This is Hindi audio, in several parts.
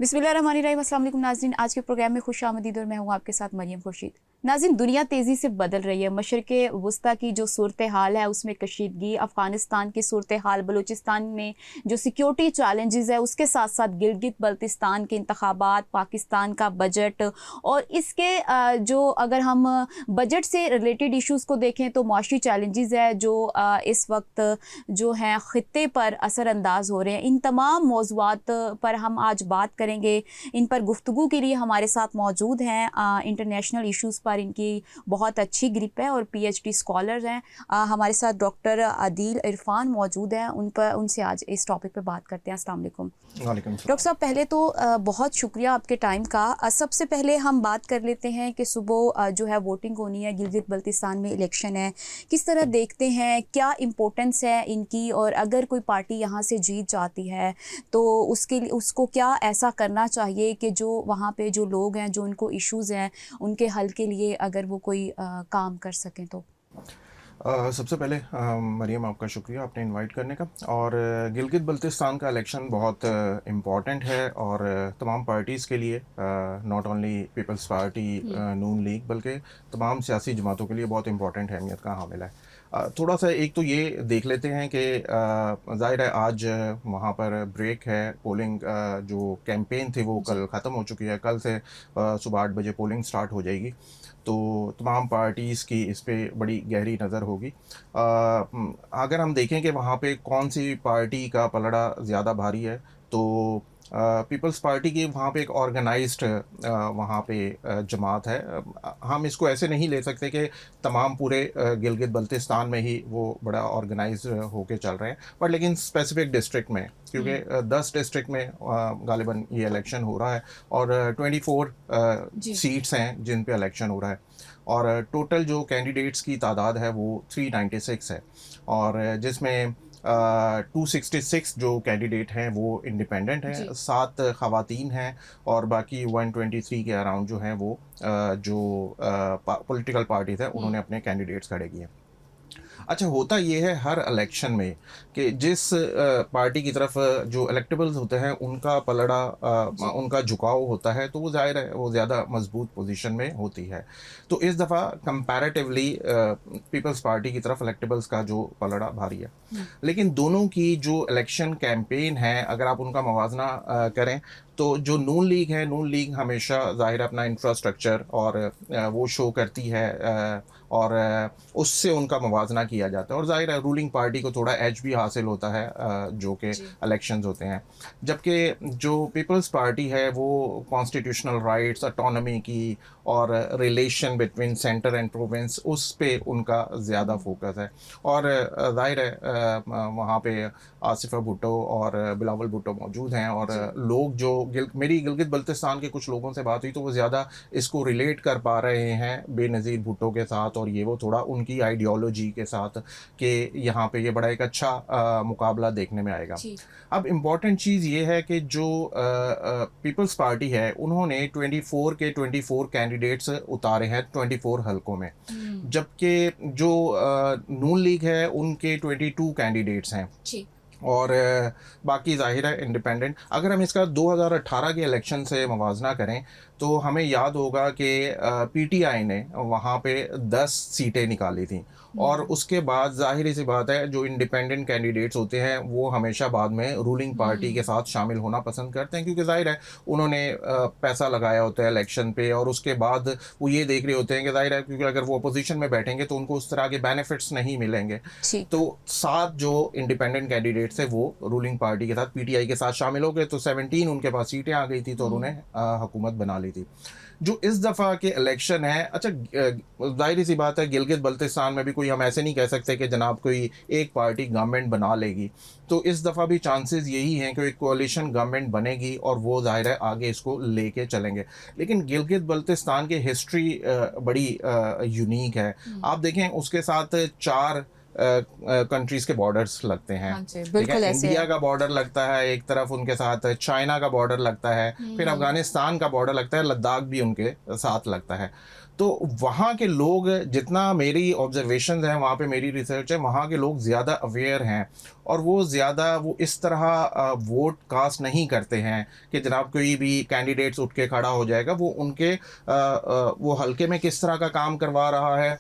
बिस्मिल्लाहिर्रहमानिर्रहीम। अस्सलाम वालेकुम नाज़रीन, आज के प्रोग्राम में खुश आमदीद और मैं हूँ आपके साथ मरियम खुर्शीद। नाज़रीन, दुनिया तेज़ी से बदल रही है। मशरिक़े वुस्ता की जो सूरत हाल है उसमें कशीदगी, अफ़गानिस्तान की सूरत हाल, बलूचिस्तान में जो सिक्योरिटी चैलेंजेस है, उसके साथ साथ गिलगित बल्तिस्तान के इंतखाबात, पाकिस्तान का बजट और इसके जो अगर हम बजट से रिलेटेड इशूज़ को देखें तो मुआशी चैलेंजेस है जो इस वक्त जो हैं ख़ित्ते पर असरअंदाज हो रहे हैं। इन तमाम मौज़ूआत पर हम आज बात करेंगे। इन पर गुफ्तगू के लिए हमारे साथ मौजूद हैं इंटरनेशनल इश्यूज़ पर इनकी बहुत अच्छी ग्रिप है और पीएचडी स्कॉलर हैं। हमारे साथ डॉक्टर आदिल इरफान मौजूद हैं। उनसे आज इस टॉपिक पे बात करते हैं। अस्सलाम वालेकुम। वालेकुम डॉक्टर साहब, पहले तो बहुत शुक्रिया आपके टाइम का। सबसे पहले हम बात कर लेते हैं कि सुबह जो है वोटिंग होनी है, गिलगित बल्तिस्तान में इलेक्शन है, किस तरह देखते हैं, क्या इम्पोर्टेंस है इनकी, और अगर कोई पार्टी यहाँ से जीत जाती है तो उसके लिए उसको क्या ऐसा करना चाहिए कि जो वहाँ पे जो लोग हैं, जो उनको इश्यूज़ हैं, उनके हल के लिए अगर वो कोई काम कर सकें तो। सबसे पहले मरियम, आपका शुक्रिया आपने इनवाइट करने का। और गिलगित बल्तिस्तान का इलेक्शन बहुत इम्पॉर्टेंट है और तमाम पार्टीज़ के लिए, not only peoples party, Noon League, बल्कि तमाम सियासी जमातों के लिए बहुत इम्पॉर्टेंट अहमियत का हामिल है। थोड़ा सा एक तो ये देख लेते हैं कि ज़ाहिर है आज वहाँ पर ब्रेक है। पोलिंग जो कैंपेन थी वो कल ख़त्म हो चुकी है। कल से सुबह 8 बजे पोलिंग स्टार्ट हो जाएगी, तो तमाम पार्टीज़ की इस पे बड़ी गहरी नज़र होगी। अगर हम देखें कि वहाँ पे कौन सी पार्टी का पलड़ा ज़्यादा भारी है, तो पीपल्स पार्टी की वहाँ पे एक ऑर्गेनाइज्ड वहाँ पे जमात है। हम इसको ऐसे नहीं ले सकते कि तमाम पूरे गिलगित बल्तिस्तान में ही वो बड़ा ऑर्गेनाइज्ड होके चल रहे हैं, बट लेकिन स्पेसिफिक डिस्ट्रिक्ट में, क्योंकि 10 डिस्ट्रिक्ट में गालिबन ये इलेक्शन हो रहा है और 24 सीट्स हैं जिन पे इलेक्शन हो रहा है। और टोटल जो कैंडिडेट्स की तादाद है वो 396 है, और जिसमें 266 जो कैंडिडेट हैं वो इंडिपेंडेंट हैं, 7 ख़वातीन हैं और बाकी 123 के अराउंड जो हैं वो जो पॉलिटिकल पार्टीज़ हैं उन्होंने अपने कैंडिडेट्स खड़े किए। अच्छा, होता ये है हर इलेक्शन में कि जिस पार्टी की तरफ जो इलेक्टेबल्स होते हैं उनका पलड़ा, उनका झुकाव होता है, तो वो ज़ाहिर है वो ज़्यादा मजबूत पोजीशन में होती है। तो इस दफ़ा कंपैरेटिवली पीपल्स पार्टी की तरफ इलेक्टेबल्स का जो पलड़ा भारी है। लेकिन दोनों की जो इलेक्शन कैंपेन है, अगर आप उनका मवाजना करें तो जो नून लीग है, नून लीग हमेशा ज़ाहिर अपना इंफ्रास्ट्रक्चर और वो शो करती है और उससे उनका मवाजना किया जाता है, और ज़ाहिर है रूलिंग पार्टी को थोड़ा एज भी हासिल होता है जो कि इलेक्शंस होते हैं। जबकि जो पीपल्स पार्टी है वो कॉन्स्टिट्यूशनल राइट्स, ऑटोनॉमी की और relation between centre and province, उस पे उनका ज़्यादा फोकस है। और ज़ाहिर है वहाँ पे आसिफा भुट्टो और बिलावल भुट्टो मौजूद हैं, और लोग जो मेरी गिलगित बल्तिस्तान के कुछ लोगों से बात हुई तो वो ज़्यादा इसको रिलेट कर पा रहे हैं बेनज़ीर भुट्टो के साथ, और ये वो थोड़ा उनकी आइडियोलॉजी के साथ कि यहाँ पे ये बड़ा एक अच्छा मुकाबला देखने में आएगा। अब इम्पॉर्टेंट चीज़ ये है कि जो पीपल्स पार्टी है उन्होंने 24 के 24 कैंडिडेट्स उतारे हैं 24 हलकों में, जबकि जो नून लीग है उनके 22 कैंडिडेट्स हैं और बाकी ज़ाहिर है इंडिपेंडेंट। अगर हम इसका 2018 के इलेक्शन से मवाजना करें तो हमें याद होगा कि पीटीआई ने वहाँ पे 10 सीटें निकाली थी, और उसके बाद जाहिर सी बात है जो इंडिपेंडेंट कैंडिडेट्स होते हैं वो हमेशा बाद में रूलिंग पार्टी के साथ शामिल होना पसंद करते हैं, क्योंकि जाहिर है उन्होंने पैसा लगाया होता है इलेक्शन पे, और उसके बाद वो ये देख रहे होते हैं कि जाहिर है क्योंकि अगर वो अपोजिशन में बैठेंगे तो उनको उस तरह के बेनिफिट्स नहीं मिलेंगे। तो 7 जो इंडिपेंडेंट कैंडिडेट्स है वो रूलिंग पार्टी के साथ पीटीआई के साथ शामिल हो गए, तो 17 उनके पास सीटें आ गई थी, तो उन्होंने हुकूमत बना ली थी। जो इस दफ़ा के इलेक्शन है, अच्छा जाहिर सी बात है गिलगित बल्तिस्तान में भी कोई हम ऐसे नहीं कह सकते कि जनाब कोई एक पार्टी गवर्नमेंट बना लेगी, तो इस दफ़ा भी चांसेस यही हैं कि एक कोalition गवर्नमेंट बनेगी और वो जाहिर है आगे इसको लेके चलेंगे। लेकिन गिलगित बल्तिस्तान की हिस्ट्री बड़ी यूनिक है। आप देखें उसके साथ 4 कंट्रीज़ के बॉर्डर्स लगते हैं। ठीक है, इंडिया का बॉर्डर लगता है एक तरफ, उनके साथ चाइना का बॉर्डर लगता है, फिर अफगानिस्तान का बॉर्डर लगता है, लद्दाख भी उनके साथ लगता है। तो वहाँ के लोग, जितना मेरी ऑब्जर्वेशन है, वहाँ पे मेरी रिसर्च है, वहाँ के लोग ज़्यादा अवेयर हैं और वो इस तरह वोट कास्ट नहीं करते हैं कि जनाब कोई भी कैंडिडेट्स उठ के खड़ा हो जाएगा। वो उनके वो हल्के में किस तरह का काम करवा रहा है,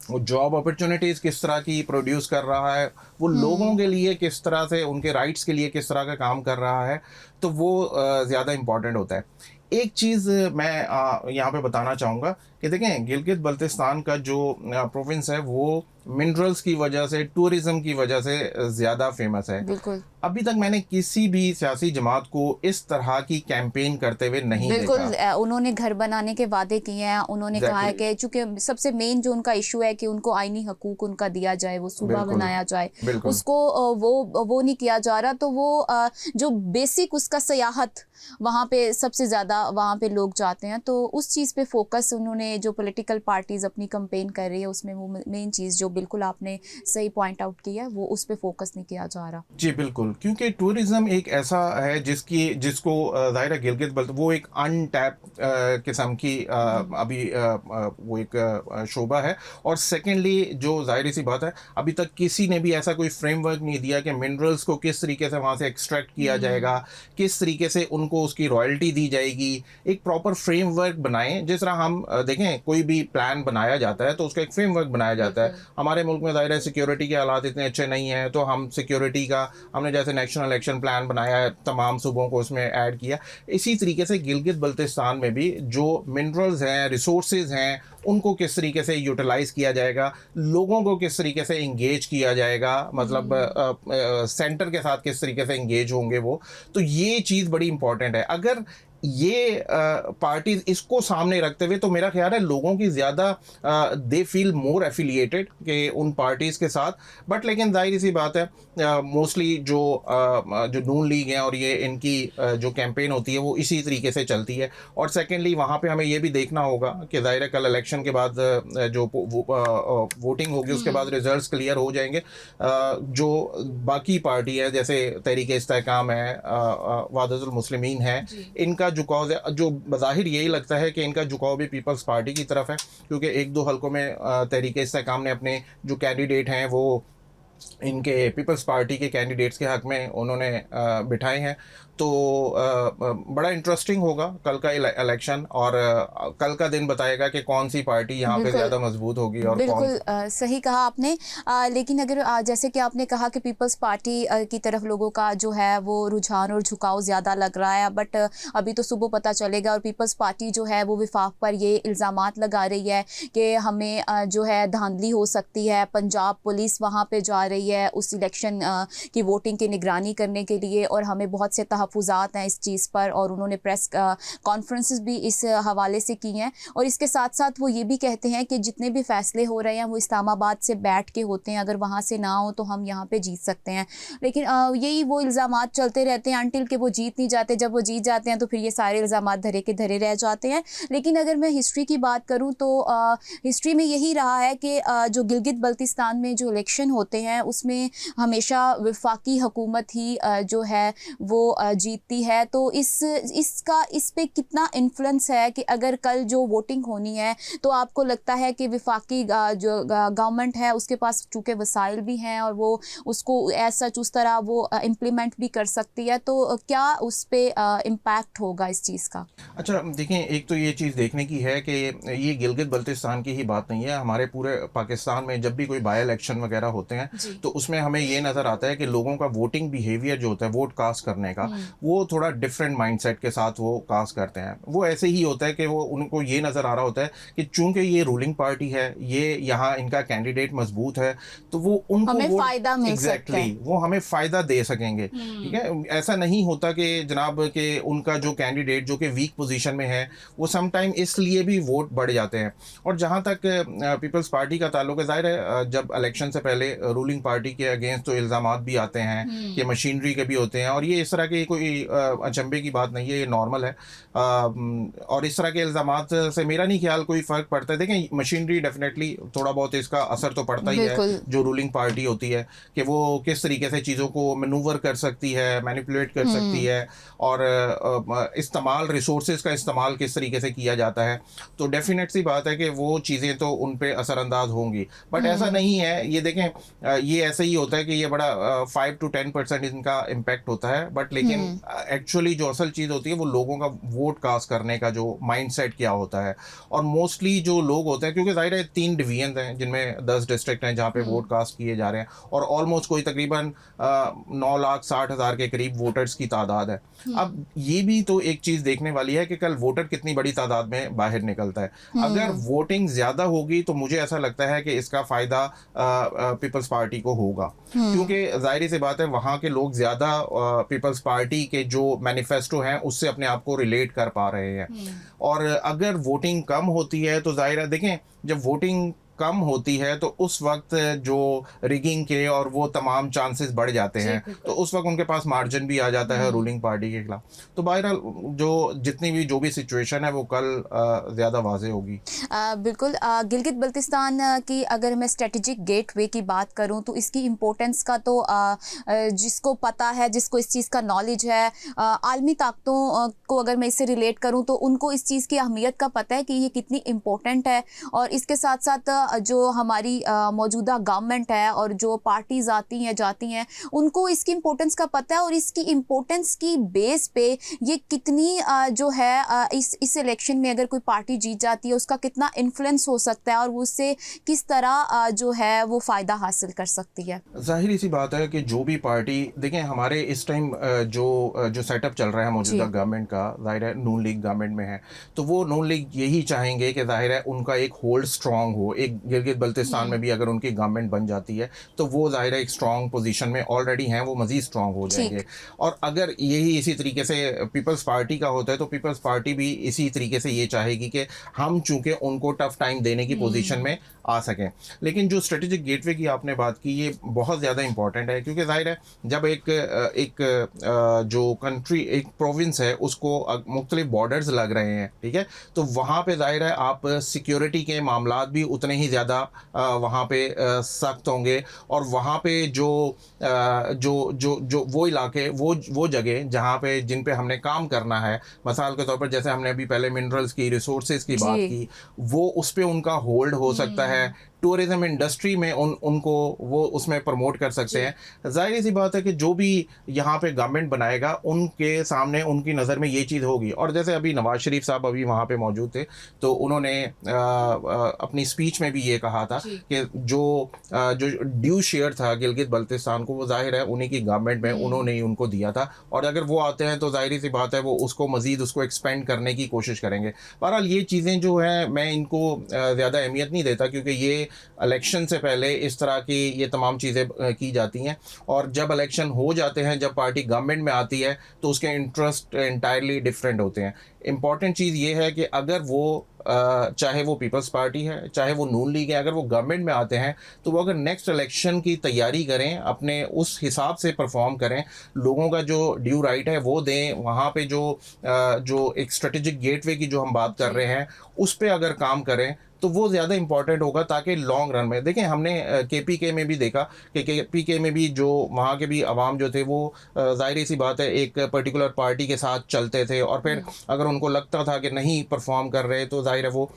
वो जॉब अपॉर्चुनिटीज़ किस तरह की प्रोड्यूस कर रहा है, वो लोगों के लिए किस तरह से, उनके राइट्स के लिए किस तरह का काम कर रहा है, तो वो ज़्यादा इम्पॉर्टेंट होता है। एक चीज़ मैं यहाँ पे बताना चाहूँगा कि देखें, गिलगित बल्तिस्तान का जो प्रोविंस है वो मिनरल्स की वजह से, टूरिज़्म की वजह से ज़्यादा फेमस है। बिल्कुल अभी तक मैंने किसी भी सियासी जमात को इस तरह की कैंपेन करते हुए नहीं बिल्कुल देखा। उन्होंने घर बनाने के वादे किए हैं। उन्होंने कहा है कि चूंकि सबसे मेन जो उनका इशू है कि उनको आईनी हकूक उनका दिया जाए, वो सूबा बिल्कुल बनाया जाए, बिल्कुल उसको वो नहीं किया जा रहा। तो वो जो बेसिक उसका सयाहत वहाँ पे सबसे ज़्यादा वहाँ पे लोग जाते हैं, तो उस चीज़ पे फोकस उन्होंने, जो पॉलिटिकल पार्टीज़ अपनी कैंपेन कर रही है उसमें, वो मेन चीज़ जो बिल्कुल आपने सही पॉइंट आउट किया है, वो उस पे फोकस नहीं किया जा रहा। जी बिल्कुल, क्योंकि टूरिज़्म एक ऐसा है जिसको ज़ाहिर है गिलगित बल्त वो एक अनटैप किस्म की अभी वो एक शोबा है। और सेकेंडली जो ज़ाहिर सी बात है, अभी तक किसी ने भी ऐसा कोई फ्रेमवर्क नहीं दिया कि मिनरल्स को किस तरीके से वहाँ से एक्सट्रैक्ट किया जाएगा, किस तरीके से उनको उसकी रॉयल्टी दी जाएगी। एक प्रॉपर फ्रेमवर्क बनाएं। जिस तरह हम देखें, कोई भी प्लान बनाया जाता है तो उसका एक फ्रेमवर्क बनाया जाता है। हमारे मुल्क में ज़ाहिर है सिक्योरिटी के हालात इतने अच्छे नहीं हैं, तो हम सिक्योरिटी का हमने जैसे नेशनल इलेक्शन प्लान बनाया है, तमाम सूबों को उसमें ऐड किया। इसी तरीके से गिलगित बल्तिस्तान में भी जो मिनरल्स हैं, रिसोर्सेज हैं, उनको किस तरीके से यूटिलाइज़ किया जाएगा, लोगों को किस तरीके से इंगेज किया जाएगा, मतलब सेंटर के साथ किस तरीके से इंगेज होंगे वो, तो ये चीज़ बड़ी इंपॉर्टेंट है। अगर ये पार्टीज इसको सामने रखते हुए, तो मेरा ख्याल है लोगों की ज़्यादा दे फील मोर एफिलिएटेड के उन पार्टीज़ के साथ। बट लेकिन जाहिर सी बात है, मोस्टली जो नून लीग है और ये इनकी जो कैंपेन होती है वो इसी तरीके से चलती है। और सेकेंडली वहाँ पे हमें ये भी देखना होगा कि ज़ाहिर है कल इलेक्शन के बाद जो वोटिंग होगी उसके बाद रिजल्ट्स क्लियर हो जाएंगे। जो बाकी पार्टी है जैसे तहरीक-ए-इस्तेहकाम है, वहदतुल मुस्लिमीन है, इनका झुकाव जो बज़ाहिर यही लगता है कि इनका झुकाव भी पीपल्स पार्टी की तरफ है, क्योंकि एक दो हलकों में तहरीक-ए-इस्तेहकाम ने अपने जो कैंडिडेट हैं वो इनके पीपल्स पार्टी के कैंडिडेट्स के हक में उन्होंने बिठाए हैं। तो बड़ा इंटरेस्टिंग होगा कल का इलेक्शन, और कल का दिन बताएगा कि कौन सी पार्टी यहाँ पे ज़्यादा मजबूत होगी और बिल्कुल सही कहा आपने। लेकिन अगर जैसे कि आपने कहा कि पीपल्स पार्टी की तरफ लोगों का जो है वो रुझान और झुकाव ज़्यादा लग रहा है, बट अभी तो सुबह पता चलेगा। और पीपल्स पार्टी जो है वो विफाक पर ये इल्ज़ामात लगा रही है कि हमें जो है धांधली हो सकती है। पंजाब पुलिस वहाँ पे जा रही है उस इलेक्शन की वोटिंग की निगरानी करने के लिए, और हमें बहुत से तहफ़्फ़ुज़ात हैं इस चीज़ पर, और उन्होंने प्रेस कॉन्फ्रेंसेस भी इस हवाले से की हैं। और इसके साथ साथ वो ये भी कहते हैं कि जितने भी फैसले हो रहे हैं वो इस्लामाबाद से बैठ के होते हैं, अगर वहाँ से ना हो तो हम यहाँ पे जीत सकते हैं। लेकिन यही वो इल्ज़ामात चलते रहते हैं अनटिल के वो जीत नहीं जाते। जब वो जीत जाते हैं तो फिर ये सारे इल्ज़ामात धरे के धरे रह जाते हैं। लेकिन अगर मैं हिस्ट्री की बात करूँ तो हिस्ट्री में यही रहा है कि जो गिलगित बल्तिस्तान में जो इलेक्शन होते हैं उसमें हमेशा वफाकी हुकूमत ही जो है वो जीतती है। तो इस पे कितना इन्फ्लुएंस है कि अगर कल जो वोटिंग होनी है तो आपको लगता है कि वफाकी जो गवर्नमेंट है उसके पास चूँकि वसाइल भी हैं और वो उसको ऐसा उस तरह वो इम्प्लीमेंट भी कर सकती है, तो क्या उस पर इम्पैक्ट होगा इस चीज़ का? अच्छा देखें, एक तो ये चीज़ देखने की है कि ये गिलगित बल्तिस्तान की ही बात नहीं है, हमारे पूरे पाकिस्तान में जब भी कोई बाई इलेक्शन वगैरह होते हैं तो उसमें हमें ये नज़र आता है कि लोगों का वोटिंग बिहेवियर जो होता है वोट कास्ट करने का, वो थोड़ा डिफरेंट माइंडसेट के साथ वो कास्ट करते हैं। वो ऐसे ही होता है कि वो उनको ये नज़र आ रहा होता है कि चूंकि ये रूलिंग पार्टी है, ये यहाँ इनका कैंडिडेट मजबूत है, तो वो उनको हमें फ़ायदा मिल सकता है। वो हमें फ़ायदा दे सकेंगे। ठीक है, ऐसा नहीं होता कि जनाब के उनका जो कैंडिडेट जो कि वीक पोजीशन में है वो सम टाइम इसलिए भी वोट बढ़ जाते हैं। और जहाँ तक पीपल्स पार्टी का ताल्लुक है, ज़ाहिर है जब इलेक्शन से पहले रूलिंग पार्टी के अगेंस्ट तो इल्ज़ामात भी आते हैं कि मशीनरी के भी होते हैं, और ये इस तरह के कोई अचंभे की बात नहीं है, ये नॉर्मल है। और इस तरह के इल्ज़ामात से मेरा नहीं ख्याल कोई फ़र्क पड़ता है। देखें, मशीनरी डेफिनेटली थोड़ा बहुत इसका असर तो पड़ता ही है, बिल्कुल। जो रूलिंग पार्टी होती है, कि वो किस तरीके से चीज़ों को मैनूवर कर सकती है, मैनिपुलेट कर सकती है, और इस्तेमाल रिसोर्सेज का इस्तेमाल किस तरीके से किया जाता है। तो डेफिनेट सी बात है कि वो चीज़ें तो उन पे असरअंदाज होंगी, बट ऐसा नहीं है। ये देखें, ये ऐसे ही होता है कि ये बड़ा 5 to 10% इनका इम्पैक्ट होता है, बट लेकिन एक्चुअली जो असल चीज़ होती है वो लोगों का वोट कास्ट करने का जो माइंडसेट क्या होता है। और मोस्टली जो लोग होते हैं, क्योंकि ज़ाहिर है 3 डिवीजन हैं जिनमें 10 डिस्ट्रिक्ट हैं जहाँ पे वोट कास्ट किए जा रहे हैं, और ऑलमोस्ट कोई तकरीबन 9,60,000 के करीब वोटर्स की तादाद है। अब ये भी तो एक चीज़ देखने वाली है कि कल वोटर कितनी बड़ी तादाद में बाहर निकलता है। अगर वोटिंग ज़्यादा होगी तो मुझे ऐसा लगता है कि इसका फ़ायदा पीपल्स पार्टी को होगा, क्योंकि ज़ाहिर सी बात है वहाँ के लोग ज़्यादा पीपल्स पार्टी के जो मैनिफेस्टो हैं उससे अपने आप को रिलेट कर पा रहे हैं। और अगर वोटिंग कम होती है तो ज़ाहिर है, देखें, जब वोटिंग कम होती है तो उस वक्त जो रिगिंग के और वो तमाम चांसेस बढ़ जाते हैं, तो उस वक्त उनके पास मार्जिन भी आ जाता है रूलिंग पार्टी के खिलाफ। तो बहरहाल जो भी सिचुएशन है वो कल ज़्यादा वाज़ेह होगी। बिल्कुल। गिलगित बल्तिस्तान की अगर मैं स्ट्रेटेजिक गेटवे की बात करूं तो इसकी इम्पोर्टेंस का तो जिसको पता है, जिसको इस चीज़ का नॉलेज है, आलमी ताकतों को अगर मैं इससे रिलेट करूं तो उनको इस चीज़ की अहमियत का पता है कि ये कितनी इम्पोर्टेंट है। और इसके साथ साथ जो हमारी मौजूदा गवर्नमेंट है और जो पार्टीज़ आती हैं जाती हैं, उनको इसकी इम्पोर्टेंस का पता है, और इसकी इम्पोर्टेंस की बेस पे ये कितनी जो है इस इलेक्शन में अगर कोई पार्टी जीत जाती है उसका कितना इन्फ्लुएंस हो सकता है और वो उससे किस तरह जो है वो फ़ायदा हासिल कर सकती है। ज़ाहिर सी बात है कि जो भी पार्टी, देखें, हमारे इस टाइम जो सेटअप चल रहा है मौजूदा गवर्नमेंट का, ज़ाहिर है नून लीग गवर्नमेंट में है, तो वो नून लीग यही चाहेंगे कि ज़ाहिर है उनका एक होल्ड स्ट्रॉन्ग हो। एक गिलगित बल्तिस्तान में भी अगर उनकी गवर्नमेंट बन जाती है तो वो ज़ाहिर है एक स्ट्रॉन्ग पोजीशन में ऑलरेडी हैं, वो मज़ीद स्ट्रॉन्ग हो जाएंगे। और अगर यही इसी तरीके से पीपल्स पार्टी का होता है तो पीपल्स पार्टी भी इसी तरीके से ये चाहेगी कि हम चूँकि उनको टफ टाइम देने की पोजीशन में आ सकें। लेकिन जो स्ट्रेटेजिक गेटवे की आपने बात की, ये बहुत ज़्यादा इंपॉर्टेंट है, क्योंकि ज़ाहिर है जब जो कंट्री, एक प्रोविंस है, उसको मुख्तलिफ बॉर्डर्स लग रहे हैं, ठीक है, तो वहाँ पे ज़ाहिर है आप सिक्योरिटी के मामलात भी उतने ही ज़्यादा वहाँ पे सख्त होंगे। और वहाँ पे जो वो इलाके, वो जगह जहाँ पे जिन पे हमने काम करना है, मिसाल के तौर पर जैसे हमने अभी पहले मिनरल्स की, रिसोर्सेज की बात की, वो उस पे उनका होल्ड हो सकता है। टूरिज्म इंडस्ट्री में उनको वो उसमें प्रमोट कर सकते हैं। जाहिर सी बात है कि जो भी यहाँ पे गवर्नमेंट बनाएगा उनके सामने, उनकी नज़र में ये चीज़ होगी। और जैसे अभी नवाज शरीफ साहब अभी वहाँ पे मौजूद थे, तो उन्होंने अपनी स्पीच में भी ये कहा था कि जो ड्यू शेयर था गिलगित बल्तिस्तान को, वो जाहिर है उन्हीं की गवर्नमेंट में उन्होंने ही उनको दिया था, और अगर वो आते हैं तो जाहिर सी बात है वो उसको मज़ीद उसको एक्सपेंड करने की कोशिश करेंगे। बहरहाल ये चीज़ें जो हैं, मैं इनको ज़्यादा अहमियत नहीं देता, क्योंकि ये इलेक्शन से पहले इस तरह की ये तमाम चीज़ें की जाती हैं, और जब इलेक्शन हो जाते हैं, जब पार्टी गवर्नमेंट में आती है, तो उसके इंटरेस्ट इंटायरली डिफरेंट होते हैं। इम्पॉर्टेंट चीज़ ये है कि अगर वो चाहे वो पीपल्स पार्टी है, चाहे वो नून लीग है, अगर वो गवर्नमेंट में आते हैं तो वो अगर नेक्स्ट इलेक्शन की तैयारी करें, अपने उस हिसाब से परफॉर्म करें, लोगों का जो ड्यू राइट है वो दें, वहाँ पे जो एक स्ट्रेटेजिक गेटवे की जो हम बात कर रहे हैं उस पर अगर काम करें तो वो ज़्यादा इंपॉर्टेंट होगा, ताकि लॉन्ग रन में, देखें, हमने केपीके में भी देखा कि केपीके में भी जो वहाँ के भी अवाम जो थे वो ज़ाहिर सी बात है एक पर्टिकुलर पार्टी के साथ चलते थे, और फिर अगर उनको लगता था कि नहीं परफॉर्म कर रहे तो जाहिर है वो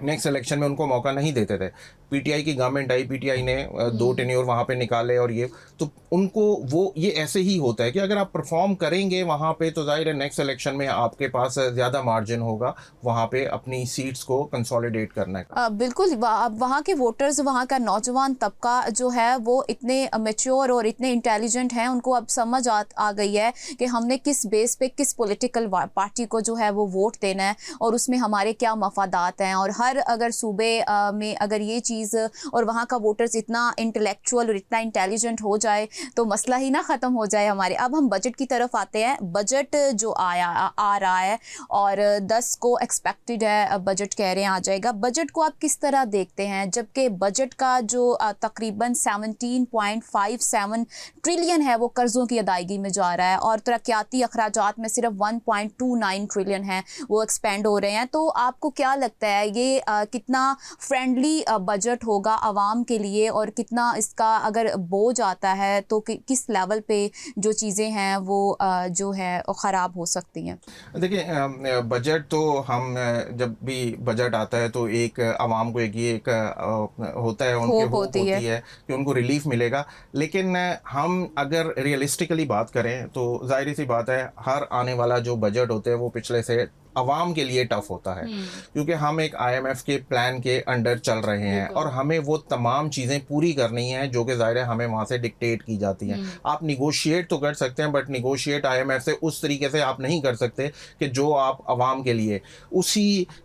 नेक्स्ट इलेक्शन में उनको मौका नहीं देते थे। पीटीआई की गवर्नमेंट आई, पीटीआई ने 2 टेन्योर वहाँ पे निकाले, और ये तो उनको वो ये ऐसे ही होता है कि अगर आप परफॉर्म करेंगे वहाँ पे तो जाहिर है नेक्स्ट इलेक्शन में आपके पास ज़्यादा मार्जिन होगा वहाँ पे अपनी सीट्स को कंसोलिडेट करने का। बिल्कुल। वहाँ के वोटर्स, वहाँ का नौजवान तबका जो है वो इतने मैच्योर और इतने इंटेलिजेंट हैं, उनको अब समझ आ गई है कि हमने किस बेस पे किस पॉलिटिकल पार्टी को जो है वो वोट देना है और उसमें हमारे क्या मफादात हैं, और हर अगर सूबे में अगर ये चीज़ और वहाँ का वोटर्स इतना इंटेलेक्चुअल और इतना इंटेलिजेंट हो जाए तो मसला ही ना ख़त्म हो जाए हमारे। अब हम बजट की तरफ आते हैं। बजट जो आ रहा है और 10 को एक्सपेक्टेड है, बजट कह रहे हैं आ जाएगा। बजट को आप किस तरह देखते हैं, जबकि बजट का जो तकरीबन 17.57 ट्रिलियन है वो कर्ज़ों की अदायगी में जा रहा है और तरक्याती अखराजात में सिर्फ 1.29 ट्रिलियन है वो एक्सपेंड हो रहे हैं। तो आपको क्या लगता है ये कितना फ्रेंडली बजट होगा आवाम के लिए और कितना इसका अगर बोझ आता है तो किस लेवल पे जो चीज़ें हैं वो जो है ख़राब हो सकती हैं? देखिए, बजट तो हम जब भी बजट आता है तो एक आवाम को एक होता है, उनकी होप होप होती होती है। है कि उनको रिलीफ मिलेगा। लेकिन हम अगर रियलिस्टिकली बात करें तो जाहिर सी बात है, हर आने वाला जो बजट होते हैं वो पिछले से आवाम के लिए टफ होता है, क्योंकि हम एक आईएमएफ के प्लान के अंडर चल रहे हैं और हमें वो तमाम चीज़ें पूरी करनी है जो कि ज़ाहिर है हमें वहाँ से डिक्टेट की जाती हैं। आप निगोशिएट तो कर सकते हैं, बट निगोशिएट आईएमएफ से उस तरीके से आप नहीं कर सकते कि जो आप आवाम के लिए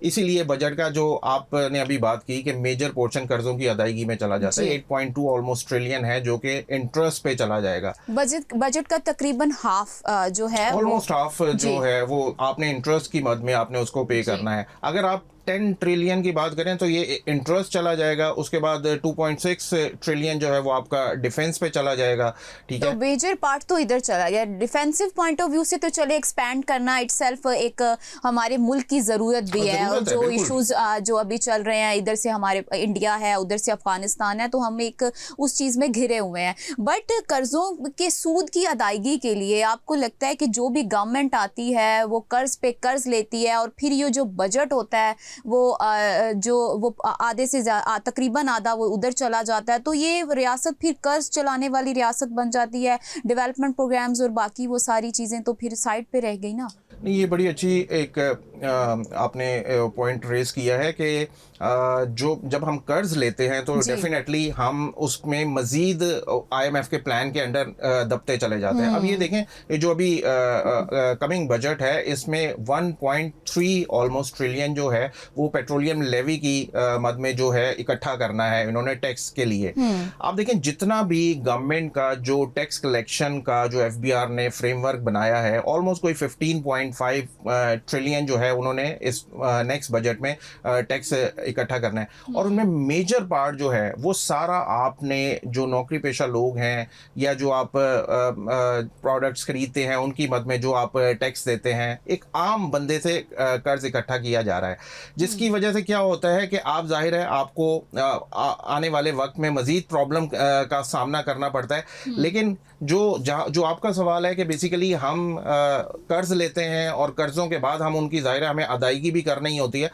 इसीलिए बजट का जो आपने अभी बात की कि मेजर पोर्शन कर्जों की अदायगी में चला जाता है। 8.2 ऑलमोस्ट ट्रिलियन है जो कि इंटरेस्ट पे चला जाएगा। बजट का तकरीबन हाफ जो है ऑलमोस्ट हाफ जो है वो आपने इंटरेस्ट की मद में आपने उसको पे करना है। अगर आप 10 ट्रिलियन की बात करें तो ये इंटरेस्ट चला जाएगा। उसके बाद 2.6 ट्रिलियन जो है वो आपका डिफेंस पे चला जाएगा। ठीक है, तो मेजर पार्ट तो इधर चला गया। डिफेंसिव पॉइंट ऑफ व्यू से तो चले एक्सपैंड करना इटसेल्फ एक हमारे मुल्क की ज़रूरत भी है और जो इश्यूज जो अभी चल रहे हैं, इधर से हमारे इंडिया है उधर से अफगानिस्तान है, तो हम एक उस चीज़ में घिरे हुए हैं। बट कर्ज़ों के सूद की अदायगी के लिए आपको लगता है कि जो भी गवर्नमेंट आती है वो कर्ज़ पे कर्ज़ लेती है और फिर ये जो बजट होता है वो आधे से तकरीबन आधा वो उधर चला जाता है, तो ये रियासत फिर कर्ज चलाने वाली रियासत बन जाती है। डेवलपमेंट प्रोग्राम्स और बाकी वो सारी चीज़ें तो फिर साइड पे रह गई ना। नहीं, ये बड़ी अच्छी एक आपने पॉइंट रेस किया है कि जो जब हम कर्ज लेते हैं तो डेफिनेटली हम उसमें मजीद आईएमएफ के प्लान के अंडर दबते चले जाते हैं। अब ये देखें, ये जो अभी कमिंग बजट है इसमें 1.3 ऑलमोस्ट ट्रिलियन जो है वो पेट्रोलियम लेवी की मद में जो है इकट्ठा करना है इन्होंने टैक्स के लिए। आप देखें, जितना भी गवर्नमेंट का जो टैक्स कलेक्शन का जो एफबीआर ने फ्रेमवर्क बनाया है, ऑलमोस्ट कोई 15.5 ट्रिलियन जो है उन्होंने इस नेक्स्ट बजट में टैक्स इकट्ठा करना है। और उनमें मेजर पार्ट जो है वो सारा आपने जो नौकरी पेशा लोग हैं या जो आप प्रोडक्ट्स खरीदते हैं उनकी मद में जो आप टैक्स देते हैं, एक आम बंदे से कर्ज इकट्ठा किया जा रहा है, जिसकी वजह से क्या होता है कि आप जाहिर है आपको आने वाले वक्त में मजीद प्रॉब्लम का सामना करना पड़ता है। लेकिन जो आपका सवाल है कि बेसिकली हम कर्ज लेते हैं और कर्जों के बाद हम उनकी जाहिर है हमें अदायगी भी करनी होती है।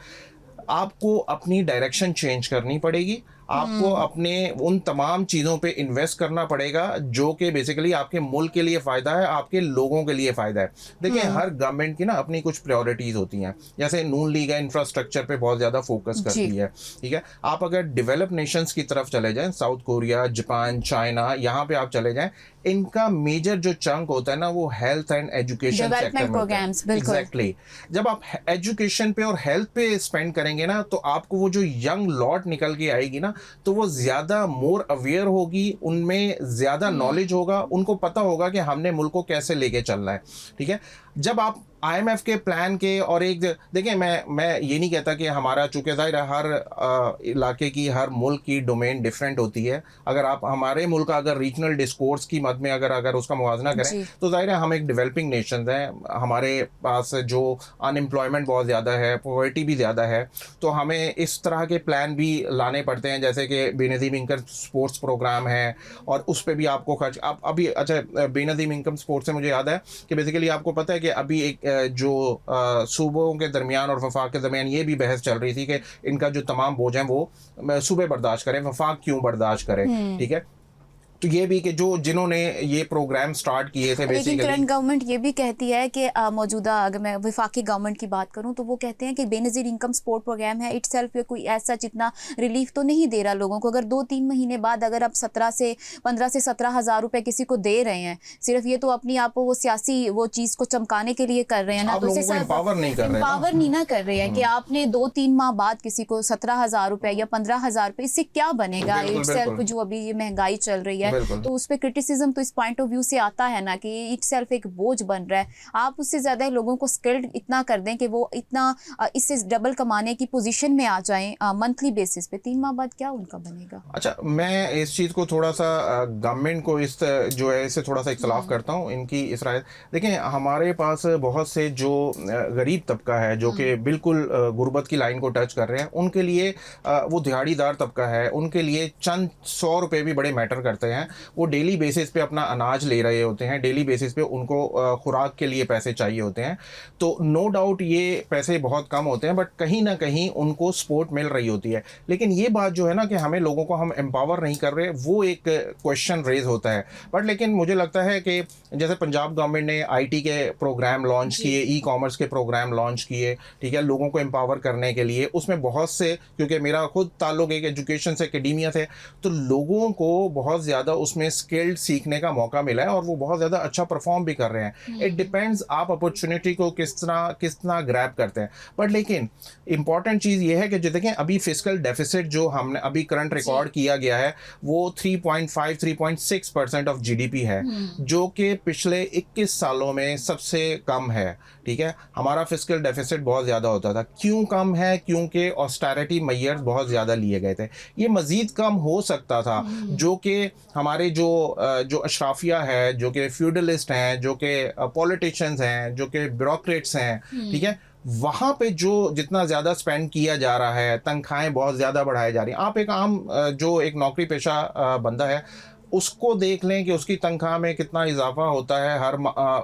आपको अपनी डायरेक्शन चेंज करनी पड़ेगी, आपको अपने उन तमाम चीज़ों पे इन्वेस्ट करना पड़ेगा जो कि बेसिकली आपके मुल्क के लिए फ़ायदा है, आपके लोगों के लिए फ़ायदा है। देखिए, हर गवर्नमेंट की ना अपनी कुछ प्रायोरिटीज़ होती हैं। जैसे नून लीग है, इंफ्रास्ट्रक्चर पे बहुत ज़्यादा फोकस करती है। ठीक है, आप अगर डेवलप नेशंस की तरफ चले जाएं, साउथ कोरिया, जापान, चाइना, यहाँ पे आप चले जाएं, इनका मेजर जो चंक होता है ना वो हेल्थ एंड एजुकेशन सेक्टर में होता है। एग्जैक्टली, जब आप एजुकेशन पे और हेल्थ पे स्पेंड करेंगे ना तो आपको वो जो यंग लॉट निकल के आएगी ना तो वो ज़्यादा मोर अवेयर होगी, उनमें ज़्यादा नॉलेज होगा, उनको पता होगा कि हमने मुल्क को कैसे लेके चलना है। ठीक है, जब आप आईएमएफ के प्लान के और एक देखिए, मैं ये नहीं कहता कि हमारा, चूँकि ज़ाहिर हर इलाके की, हर मुल्क की डोमेन डिफरेंट होती है। अगर आप हमारे मुल्क का अगर रीजनल डिस्कोर्स की मद में अगर उसका मुवाजना करें तो ज़ाहिर है हम एक डेवलपिंग नेशन हैं, हमारे पास जो अनएम्प्लॉयमेंट बहुत ज़्यादा है, पॉवर्टी भी ज़्यादा है, तो हमें इस तरह के प्लान भी लाने पड़ते हैं। जैसे कि बेनज़ीर इनकम स्पोर्ट्स प्रोग्राम है और उस पर भी आपको खर्च, आप अभी अच्छा बेनज़ीर इनकम स्पोर्ट्स से मुझे याद है कि बेसिकली आपको पता है कि अभी एक जो सूबों के दरमियान और वफाक के दरमियान ये भी बहस चल रही थी कि इनका जो तमाम बोझ हैं वो सूबे बर्दाश्त करें, वफाक क्यों बर्दाश्त करें। ठीक है, तो ये भी कि जो जिन्होंने ये प्रोग्राम स्टार्ट किए थे लेकिन बेसिकली, करंट गवर्नमेंट ये भी कहती है कि मौजूदा, अगर मैं वफाकी गवर्नमेंट की बात करूं तो वो कहते हैं कि बेनज़ीर इनकम सपोर्ट प्रोग्राम है इटसेल्फ ये कोई ऐसा जितना रिलीफ तो नहीं दे रहा लोगों को। अगर 2-3 महीने बाद अगर आप 15 से 17 हज़ार रुपए किसी को दे रहे हैं, सिर्फ ये तो अपनी आप वो सियासी वो चीज़ को चमकाने के लिए कर रहे हैं ना, आप तो लोगों को एम्पावर नहीं कर रहे हैं ना। एम्पावर नहीं ना कर रहे हैं कि आपने 2-3 माह बाद किसी को 17,000 रुपए या 15,000 रुपए, इससे क्या बनेगा? बिल्कुल, इटसेल्फ बिल्कुल। जो अभी ये महंगाई चल रही है, बिल्कुल। तो उस पे क्रिटिसिज्म तो इस पॉइंट ऑफ व्यू से आता है ना कि इटसेल्फ एक बोझ बन रहा है। आप उससे ज्यादा लोगों को स्किल्ड इतना कर दें कि वो इतना इससे डबल कमाने की पोजीशन में आ जाएं मंथली बेसिस पे, 3 माह बाद क्या उनका बनेगा? अच्छा, मैं इस चीज़ को थोड़ा सा गवर्नमेंट को इस जो है इससे थोड़ा सा इख्तलाफ करता हूँ इनकी इस राय। देखिए, हमारे पास बहुत से जो गरीब तबका है जो कि बिल्कुल गुर्बत की लाइन को टच कर रहे हैं, उनके लिए वो दिहाड़ीदार तबका है, उनके लिए चंद 100 रुपये भी बड़े मैटर करते हैं। वो डेली बेसिस पे अपना अनाज ले रहे होते हैं, डेली बेसिस पे उनको खुराक के लिए पैसे चाहिए होते हैं। तो नो डाउट ये पैसे बहुत कम होते हैं, बट कहीं ना कहीं उनको सपोर्ट मिल रही होती है। लेकिन ये बात जो है ना कि हमें लोगों को हम एम्पावर नहीं कर रहे, वो एक क्वेश्चन रेज होता है। बट लेकिन मुझे लगता है कि जैसे पंजाब गवर्नमेंट ने आईटी के प्रोग्राम लॉन्च किए, ई कॉमर्स के प्रोग्राम लॉन्च किए, ठीक है, लोगों को एम्पावर करने के लिए, उसमें बहुत से, क्योंकि मेरा खुद ताल्लुक एक एजुकेशन से, एकेडमिया से, तो लोगों को बहुत ज़्यादा उसमें स्किल्ड सीखने का मौका मिला है और वो बहुत ज़्यादा अच्छा परफॉर्म भी कर रहे हैं। इट डिपेंड्स आप अपॉर्चुनिटी को किस तरह ग्रैब करते हैं। बट लेकिन इंपॉर्टेंट चीज़ ये है कि जो देखें, अभी फिस्कल डेफिसिट जो हमने अभी करंट रिकॉर्ड किया गया है वो 3.6% ऑफ जीडीपी है, जो कि पिछले 21 सालों में सबसे कम है। ठीक है, हमारा फिस्कल डेफिसिट बहुत ज़्यादा होता था। क्यों कम है? क्योंकि ऑस्टेरिटी मेजर्स बहुत ज़्यादा लिए गए थे। ये मज़ीद कम हो सकता था, जो कि हमारे जो अशराफिया है, जो कि फ्यूडलिस्ट हैं, जो कि पॉलिटिशियंस हैं, जो कि ब्यूरोक्रेट्स हैं, ठीक है, वहाँ पे जो जितना ज़्यादा स्पेंड किया जा रहा है, तनख्वाहें बहुत ज़्यादा बढ़ाई जा रही हैं। आप एक आम जो एक नौकरी पेशा बंदा है, उसको देख लें कि उसकी तनख्वाह में कितना इजाफा होता है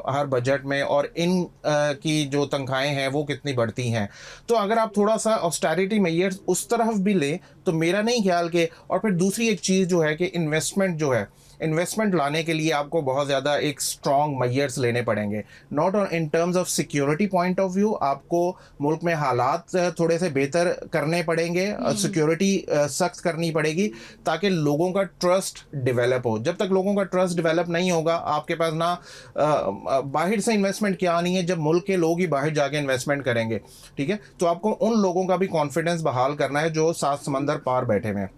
हर बजट में, और इन की जो तनख्वाहें हैं वो कितनी बढ़ती हैं। तो अगर आप थोड़ा सा ऑस्टेरिटी मेजर्स उस तरफ भी लें तो मेरा नहीं ख्याल के, और फिर दूसरी एक चीज़ जो है कि इन्वेस्टमेंट जो है, इन्वेस्टमेंट लाने के लिए आपको बहुत ज़्यादा एक स्ट्रॉन्ग मेजर्स लेने पड़ेंगे, not on in terms of security point of view. आपको मुल्क में हालात थोड़े से बेहतर करने पड़ेंगे, सिक्योरिटी सख्त करनी पड़ेगी, ताकि लोगों का ट्रस्ट डेवलप हो। जब तक लोगों का ट्रस्ट डेवलप नहीं होगा, आपके पास ना बाहर से इन्वेस्टमेंट क्या आनी है, जब मुल्क के लोग ही बाहर जाके इन्वेस्टमेंट करेंगे, ठीक है, तो आपको उन लोगों का भी कॉन्फिडेंस बहाल करना है जो 7 समंदर पार बैठे हुए हैं।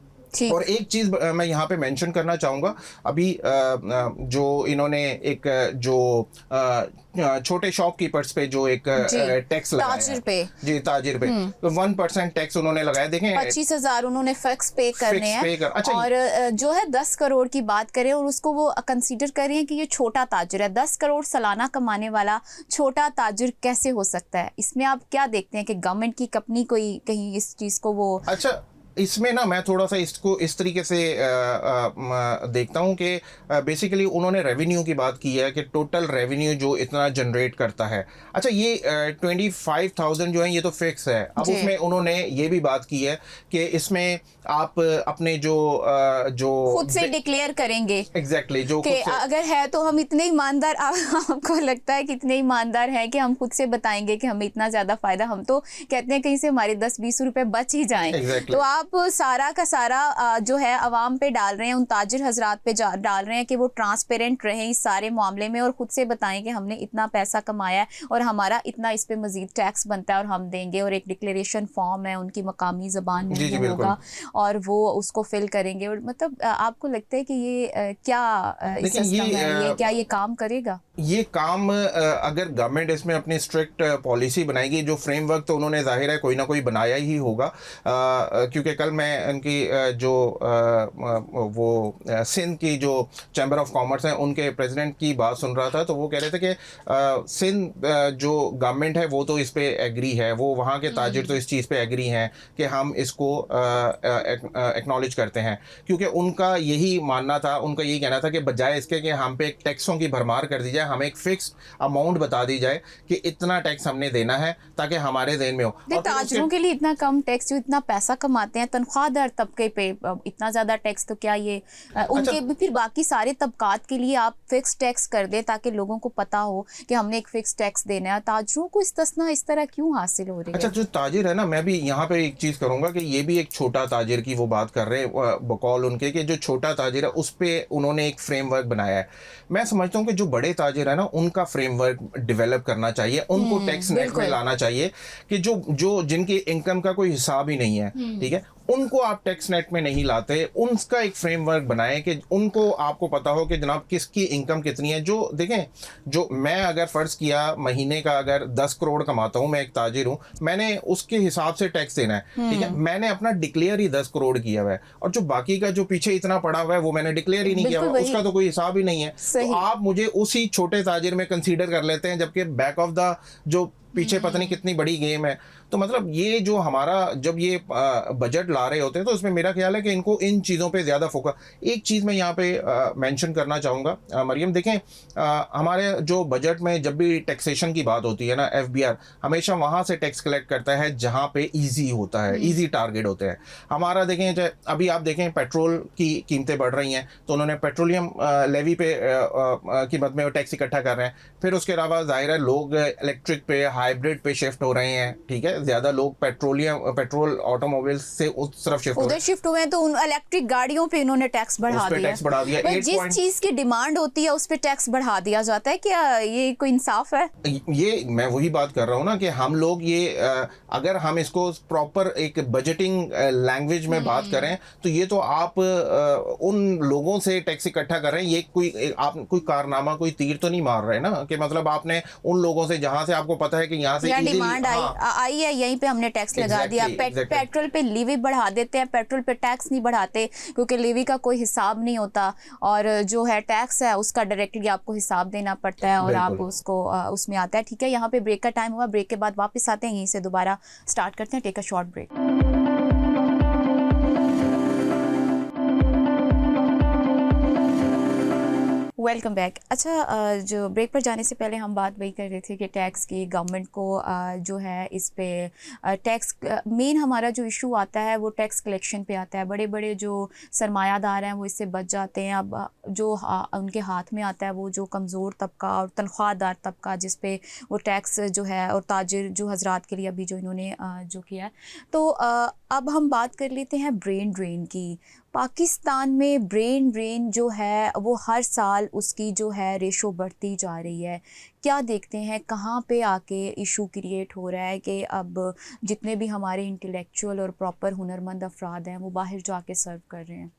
और एक चीज़ मैं यहाँ पे मेंशन करना चाहूँगा, अभी जो इन्होंने एक जो छोटे शॉपकीपर्स पे जो एक टैक्स लगाया ताजिर पे, जी ताजिर पे, तो 1% टैक्स उन्होंने लगाया। देखें 25,000 उन्होंने फिक्स पे करने हैं। अच्छा, और जो है 10 करोड़ की बात करें और उसको वो कंसीडर करें कि ये छोटा ताजिर है, 10 करोड़ सालाना कमाने वाला छोटा ताजिर कैसे हो सकता है? इसमें आप क्या देखते हैं कि गवर्नमेंट की कंपनी कोई कहीं इस चीज़ को वो, अच्छा, इसमें ना मैं थोड़ा सा इसको इस तरीके से देखता हूँ कि बेसिकली उन्होंने रेवेन्यू की बात की है कि टोटल रेवेन्यू जो इतना जनरेट करता है। अच्छा, ये 25,000 जो है ये तो फिक्स है। अब उसमें उन्होंने ये भी बात की है कि इसमें आप अपने जो खुद से डिक्लेयर करेंगे एग्जैक्टली जो कि अगर है तो हम इतने ईमानदार, आपको लगता है कि इतने ईमानदार हैं कि हम खुद से बताएंगे कि हमें इतना ज़्यादा फ़ायदा, हम तो कहते हैं कहीं से हमारे 10-20 रुपए बच ही जाएं। तो आप सारा का सारा जो है अवाम पे डाल रहे हैं, उन ताजिर हजरात पे डाल रहे हैं कि वो ट्रांसपेरेंट रहें इस सारे मामले में और खुद से बताएं कि हमने इतना पैसा कमाया है और हमारा इतना इस पे मजीद टैक्स बनता है और हम देंगे, और एक डिक्लेरेशन फॉर्म है उनकी मकामी ज़बान में होगा और वो उसको फिल करेंगे। और मतलब आपको लगता है कि ये क्या सिस्टम है, ये क्या ये काम करेगा? ये काम अगर गवर्नमेंट इसमें अपनी स्ट्रिक्ट पॉलिसी बनाएगी, जो फ्रेमवर्क तो उन्होंने जाहिर है कोई ना कोई बनाया ही होगा, क्योंकि कल मैं उनकी जो वो सिंध की जो चैम्बर ऑफ कॉमर्स है उनके प्रेसिडेंट की बात सुन रहा था, तो वो कह रहे थे कि सिंध जो गवर्नमेंट है वो तो इस पे एग्री है, वो वहाँ के ताजिर तो इस चीज़ पे एग्री हैं कि हम इसको एक्नॉलेज करते हैं, क्योंकि उनका यही मानना था, उनका यही कहना था कि बजाय इसके कि हम पे टैक्सों की भरमार कर दी जाए, हमें एक फिक्स अमाउंट बता दी जाए कि इतना टैक्स हमने देना है, ताकि हमारे देन में हो। ताजिरों के लिए इतना कम टैक्स, जो इतना पैसा कमाते हैं, हैं तनख्वाहदार तबके पे इतना ज़्यादा टैक्स, तो क्या ये उनके भी फिर बाकी सारे तबकात के लिए आप फिक्स टैक्स कर दें ताकि लोगों को पता हो कि हमने एक फिक्स टैक्स देना है? ताजरों को इस्तिस्ना इस तरह क्यों हासिल हो रही अच्छा, है? जो ताजिर है ना, मैं भी यहाँ पे एक चीज़ करूँगा कि ये भी एक छोटा ताजिर की वो बात कर रहे हैं, बकौल उनके कि जो छोटा ताजिर है उस पे उन्होंने एक फ्रेमवर्क बनाया है। मैं समझता हूँ कि जो बड़े ताजिर है ना, उनका फ्रेमवर्क डेवलप करना चाहिए, उनको टैक्स नेट में बिल्कुल। लाना चाहिए कि जो जो जिनकी इनकम का कोई हिसाब ही नहीं है, ठीक है, उनको आप टैक्स नेट में नहीं लाते, उनका एक फ्रेमवर्क बनाएं कि उनको आपको पता हो कि जनाब किसकी इनकम कितनी है। जो देखें, जो मैं अगर फ़र्ज़ किया महीने का अगर 10 करोड़ कमाता हूँ, मैं एक ताजिर हूँ, मैंने उसके हिसाब से टैक्स देना है, ठीक है, मैंने अपना डिक्लेयर ही 10 करोड़ किया हुआ है, और जो बाकी का जो पीछे इतना पड़ा हुआ है वो मैंने डिक्लेयर ही नहीं किया बिल्कुल हुआ, वही। उसका तो कोई हिसाब ही नहीं है। तो सही। आप मुझे उसी छोटे ताजिर में कंसीडर कर लेते हैं, जबकि बैक ऑफ द जो पीछे पता नहीं कितनी बड़ी गेम है। तो मतलब ये जो हमारा जब ये बजट ला रहे होते हैं, तो उसमें मेरा ख्याल है कि इनको इन चीज़ों पे ज़्यादा फोकस। एक चीज़ मैं यहाँ पे मेंशन करना चाहूँगा मरियम, देखें, हमारे जो बजट में जब भी टैक्सेशन की बात होती है ना, एफबीआर हमेशा वहाँ से टैक्स कलेक्ट करता है जहाँ पे ईजी होता है, ईजी टारगेट होते हैं। हमारा देखें, अभी आप देखें पेट्रोल की कीमतें बढ़ रही हैं, तो उन्होंने पेट्रोलियम लेवी पे कीमत में टैक्स इकट्ठा कर रहे हैं। फिर उसके अलावा जाहिर है लोग इलेक्ट्रिक पे, हाइब्रिड पे शिफ्ट हो रहे हैं, ठीक है, ज़्यादा लोग पेट्रोल ऑटोमोबाइल से उस तरफ शिफ्ट हो रहे उधर शिफ्ट हुए हैं, तो उन इलेक्ट्रिक गाड़ियों पे इन्होंने टैक्स हैं, बढ़ा उस पे दिया टैक्स बढ़ा दिया। भाई, 8 जिस पॉइंट चीज की डिमांड होती है उस पे टैक्स बढ़ा दिया जाता है। क्या ये कोई इंसाफ है? ये मैं वही बात कर रहा हूँ ना कि हम लोग ये अगर हम इसको प्रॉपर एक बजटिंग लैंग्वेज में बात करें, तो ये तो आप उन लोगों से टैक्स इकट्ठा कर रहे हैं, ये आप कोई कारनामा, कोई तीर तो नहीं मार रहे ना, कि मतलब आपने उन लोगों से जहाँ से आपको पता है कि यहाँ से यहाँ easily- डिमांड आई हाँ, आई है, यहीं पे हमने टैक्स लगा दिया। exactly. पेट्रोल पे लीवी बढ़ा देते हैं, पेट्रोल पे टैक्स नहीं बढ़ाते क्योंकि लीवी का कोई हिसाब नहीं होता, और जो है टैक्स है उसका डायरेक्टली आपको हिसाब देना पड़ता है, और आप बिल्कुल। उसको उसमें आता है। ठीक है, यहाँ पे ब्रेक का टाइम हुआ, ब्रेक के बाद वापस आते हैं, यहीं से दोबारा स्टार्ट करते हैं। Take a short break. Welcome back. अच्छा, जो ब्रेक पर जाने से पहले हम बात वही कर रहे थे कि टैक्स की गवर्नमेंट को जो है इस पे टैक्स मेन हमारा जो इशू आता है वो टैक्स कलेक्शन पे आता है। बड़े बड़े जो सरमायादार हैं वो इससे बच जाते हैं। अब जो उनके हाथ में आता है वो जो कमज़ोर तबका और तनख्वाहदार तबका, जिस पे वो टैक्स जो है, और ताजिर जो हजरात के लिए अभी जो इन्होंने जो किया है। तो अब हम बात कर लेते हैं ब्रेन ड्रेन की। पाकिस्तान में ब्रेन ड्रेन जो है वो हर साल उसकी जो है रेशो बढ़ती जा रही है। क्या देखते हैं कहाँ पे आके इशू क्रिएट हो रहा है कि अब जितने भी हमारे इंटेलेक्चुअल और प्रॉपर हुनरमंद अफराद हैं वो बाहर जाके सर्व कर रहे हैं?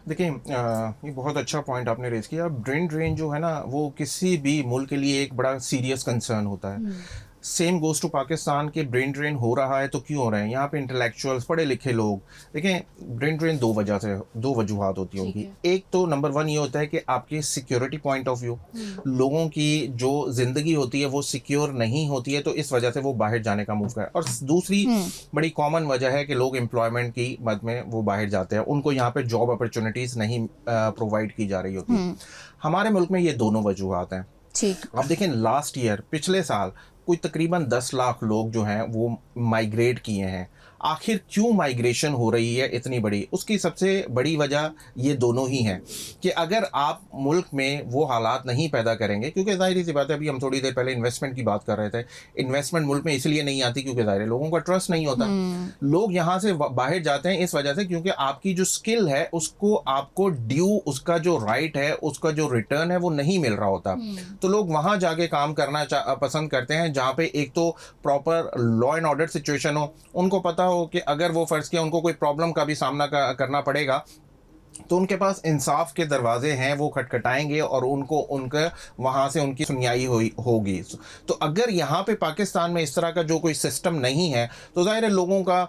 देखिए, ये बहुत अच्छा पॉइंट आपने रेज किया। ब्रेन ड्रेन जो है ना, वो किसी भी मुल्क के लिए एक बड़ा सीरियस कंसर्न होता है। सेम गोज टू पाकिस्तान के ब्रेन ड्रेन हो रहा है, तो क्यों हो रहे हैं? यहाँ पे इंटेलेक्चुअल्स, पढ़े लिखे लोग, देखें, ब्रेन ड्रेन दो वजूहात होती हैं उनकी। एक तो नंबर 1 ये होता है कि आपके सिक्योरिटी पॉइंट ऑफ व्यू, लोगों की जो ज़िंदगी होती है वो सिक्योर नहीं होती है, तो इस वजह से वो बाहर जाने का मूव कर। और दूसरी बड़ी कॉमन वजह है कि लोग एम्प्लॉयमेंट की मद में वो बाहर जाते हैं, उनको यहाँ पे जॉब अपॉर्चुनिटीज़ नहीं प्रोवाइड की जा रही होती। हमारे मुल्क में ये दोनों वजूहात हैं। ठीक। अब देखें, लास्ट ईयर, पिछले साल कोई तकरीबन 10 लाख लोग जो हैं वो माइग्रेट किए हैं। आखिर क्यों माइग्रेशन हो रही है इतनी बड़ी? उसकी सबसे बड़ी वजह ये दोनों ही हैं कि अगर आप मुल्क में वो हालात नहीं पैदा करेंगे, क्योंकि ज़ाहिर सी बात है, अभी हम थोड़ी देर पहले इन्वेस्टमेंट की बात कर रहे थे, इन्वेस्टमेंट मुल्क में इसलिए नहीं आती क्योंकि ज़ाहिर है लोगों का ट्रस्ट नहीं होता। लोग यहाँ से बाहर जाते हैं इस वजह से क्योंकि आपकी जो स्किल है उसको आपको ड्यू, उसका जो राइट है, उसका जो रिटर्न है वो नहीं मिल रहा होता। तो लोग वहाँ जाके काम करना पसंद करते हैं जहाँ पे एक तो proper law and order situation हो, उनको पता हो कि अगर वो फ़र्ज़ किया उनको कोई प्रॉब्लम का भी सामना करना पड़ेगा, तो उनके पास इंसाफ के दरवाजे हैं, वो खटखटाएंगे और उनको उनका वहाँ से उनकी सुनवाई होगी। तो अगर यहाँ पे पाकिस्तान में इस तरह का जो कोई सिस्टम नहीं है, तो ज़ाहिर है लोगों का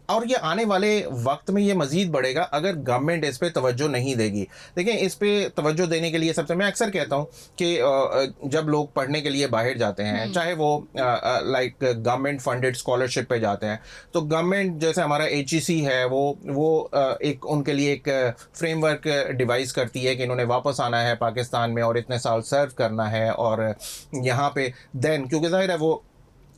और ये आने वाले वक्त में ये मज़ीद बढ़ेगा अगर गवर्नमेंट इस पर तवज्जो नहीं देगी। देखिए, इस पर तवज्जो देने के लिए सबसे, मैं अक्सर कहता हूँ कि जब लोग पढ़ने के लिए बाहर जाते हैं, चाहे वो लाइक गवर्नमेंट फंडेड स्कॉलरशिप पे जाते हैं, तो गवर्नमेंट जैसे हमारा HEC है वो एक उनके लिए एक फ्रेमवर्क डिवाइस करती है कि इन्होंने वापस आना है पाकिस्तान में और इतने साल सर्व करना है, और यहाँ पे देन क्योंकि ज़ाहिर है वो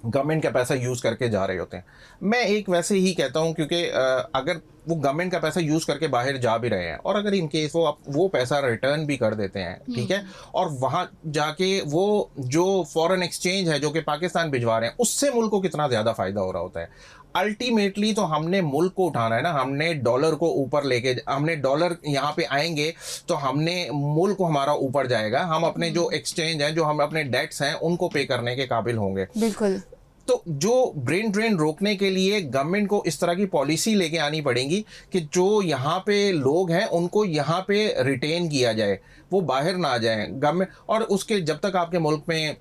गवर्नमेंट का पैसा यूज़ करके जा रहे होते हैं। मैं एक वैसे ही कहता हूँ, क्योंकि अगर वो गवर्नमेंट का पैसा यूज़ करके बाहर जा भी रहे हैं और अगर इन केस वो पैसा रिटर्न भी कर देते हैं, ठीक है, और वहाँ जाके वो जो फॉरेन एक्सचेंज है जो कि पाकिस्तान भिजवा रहे हैं, उससे मुल्क को कितना ज़्यादा फ़ायदा हो रहा होता है। अल्टीमेटली तो हमने मुल्क को उठाना है ना, हमने डॉलर को ऊपर लेके, हमने डॉलर यहाँ पे आएंगे तो हमने मुल्क को हमारा ऊपर जाएगा, हम अपने जो एक्सचेंज हैं, जो हम अपने डेट्स हैं, उनको पे करने के काबिल होंगे। बिल्कुल। तो जो ब्रेन ड्रेन रोकने के लिए गवर्नमेंट को इस तरह की पॉलिसी लेके आनी पड़ेगी कि जो यहाँ पे लोग हैं उनको यहाँ पे रिटेन किया जाए, वो बाहर ना जाएं गवर्नमेंट। और उसके जब तक आपके मुल्क में,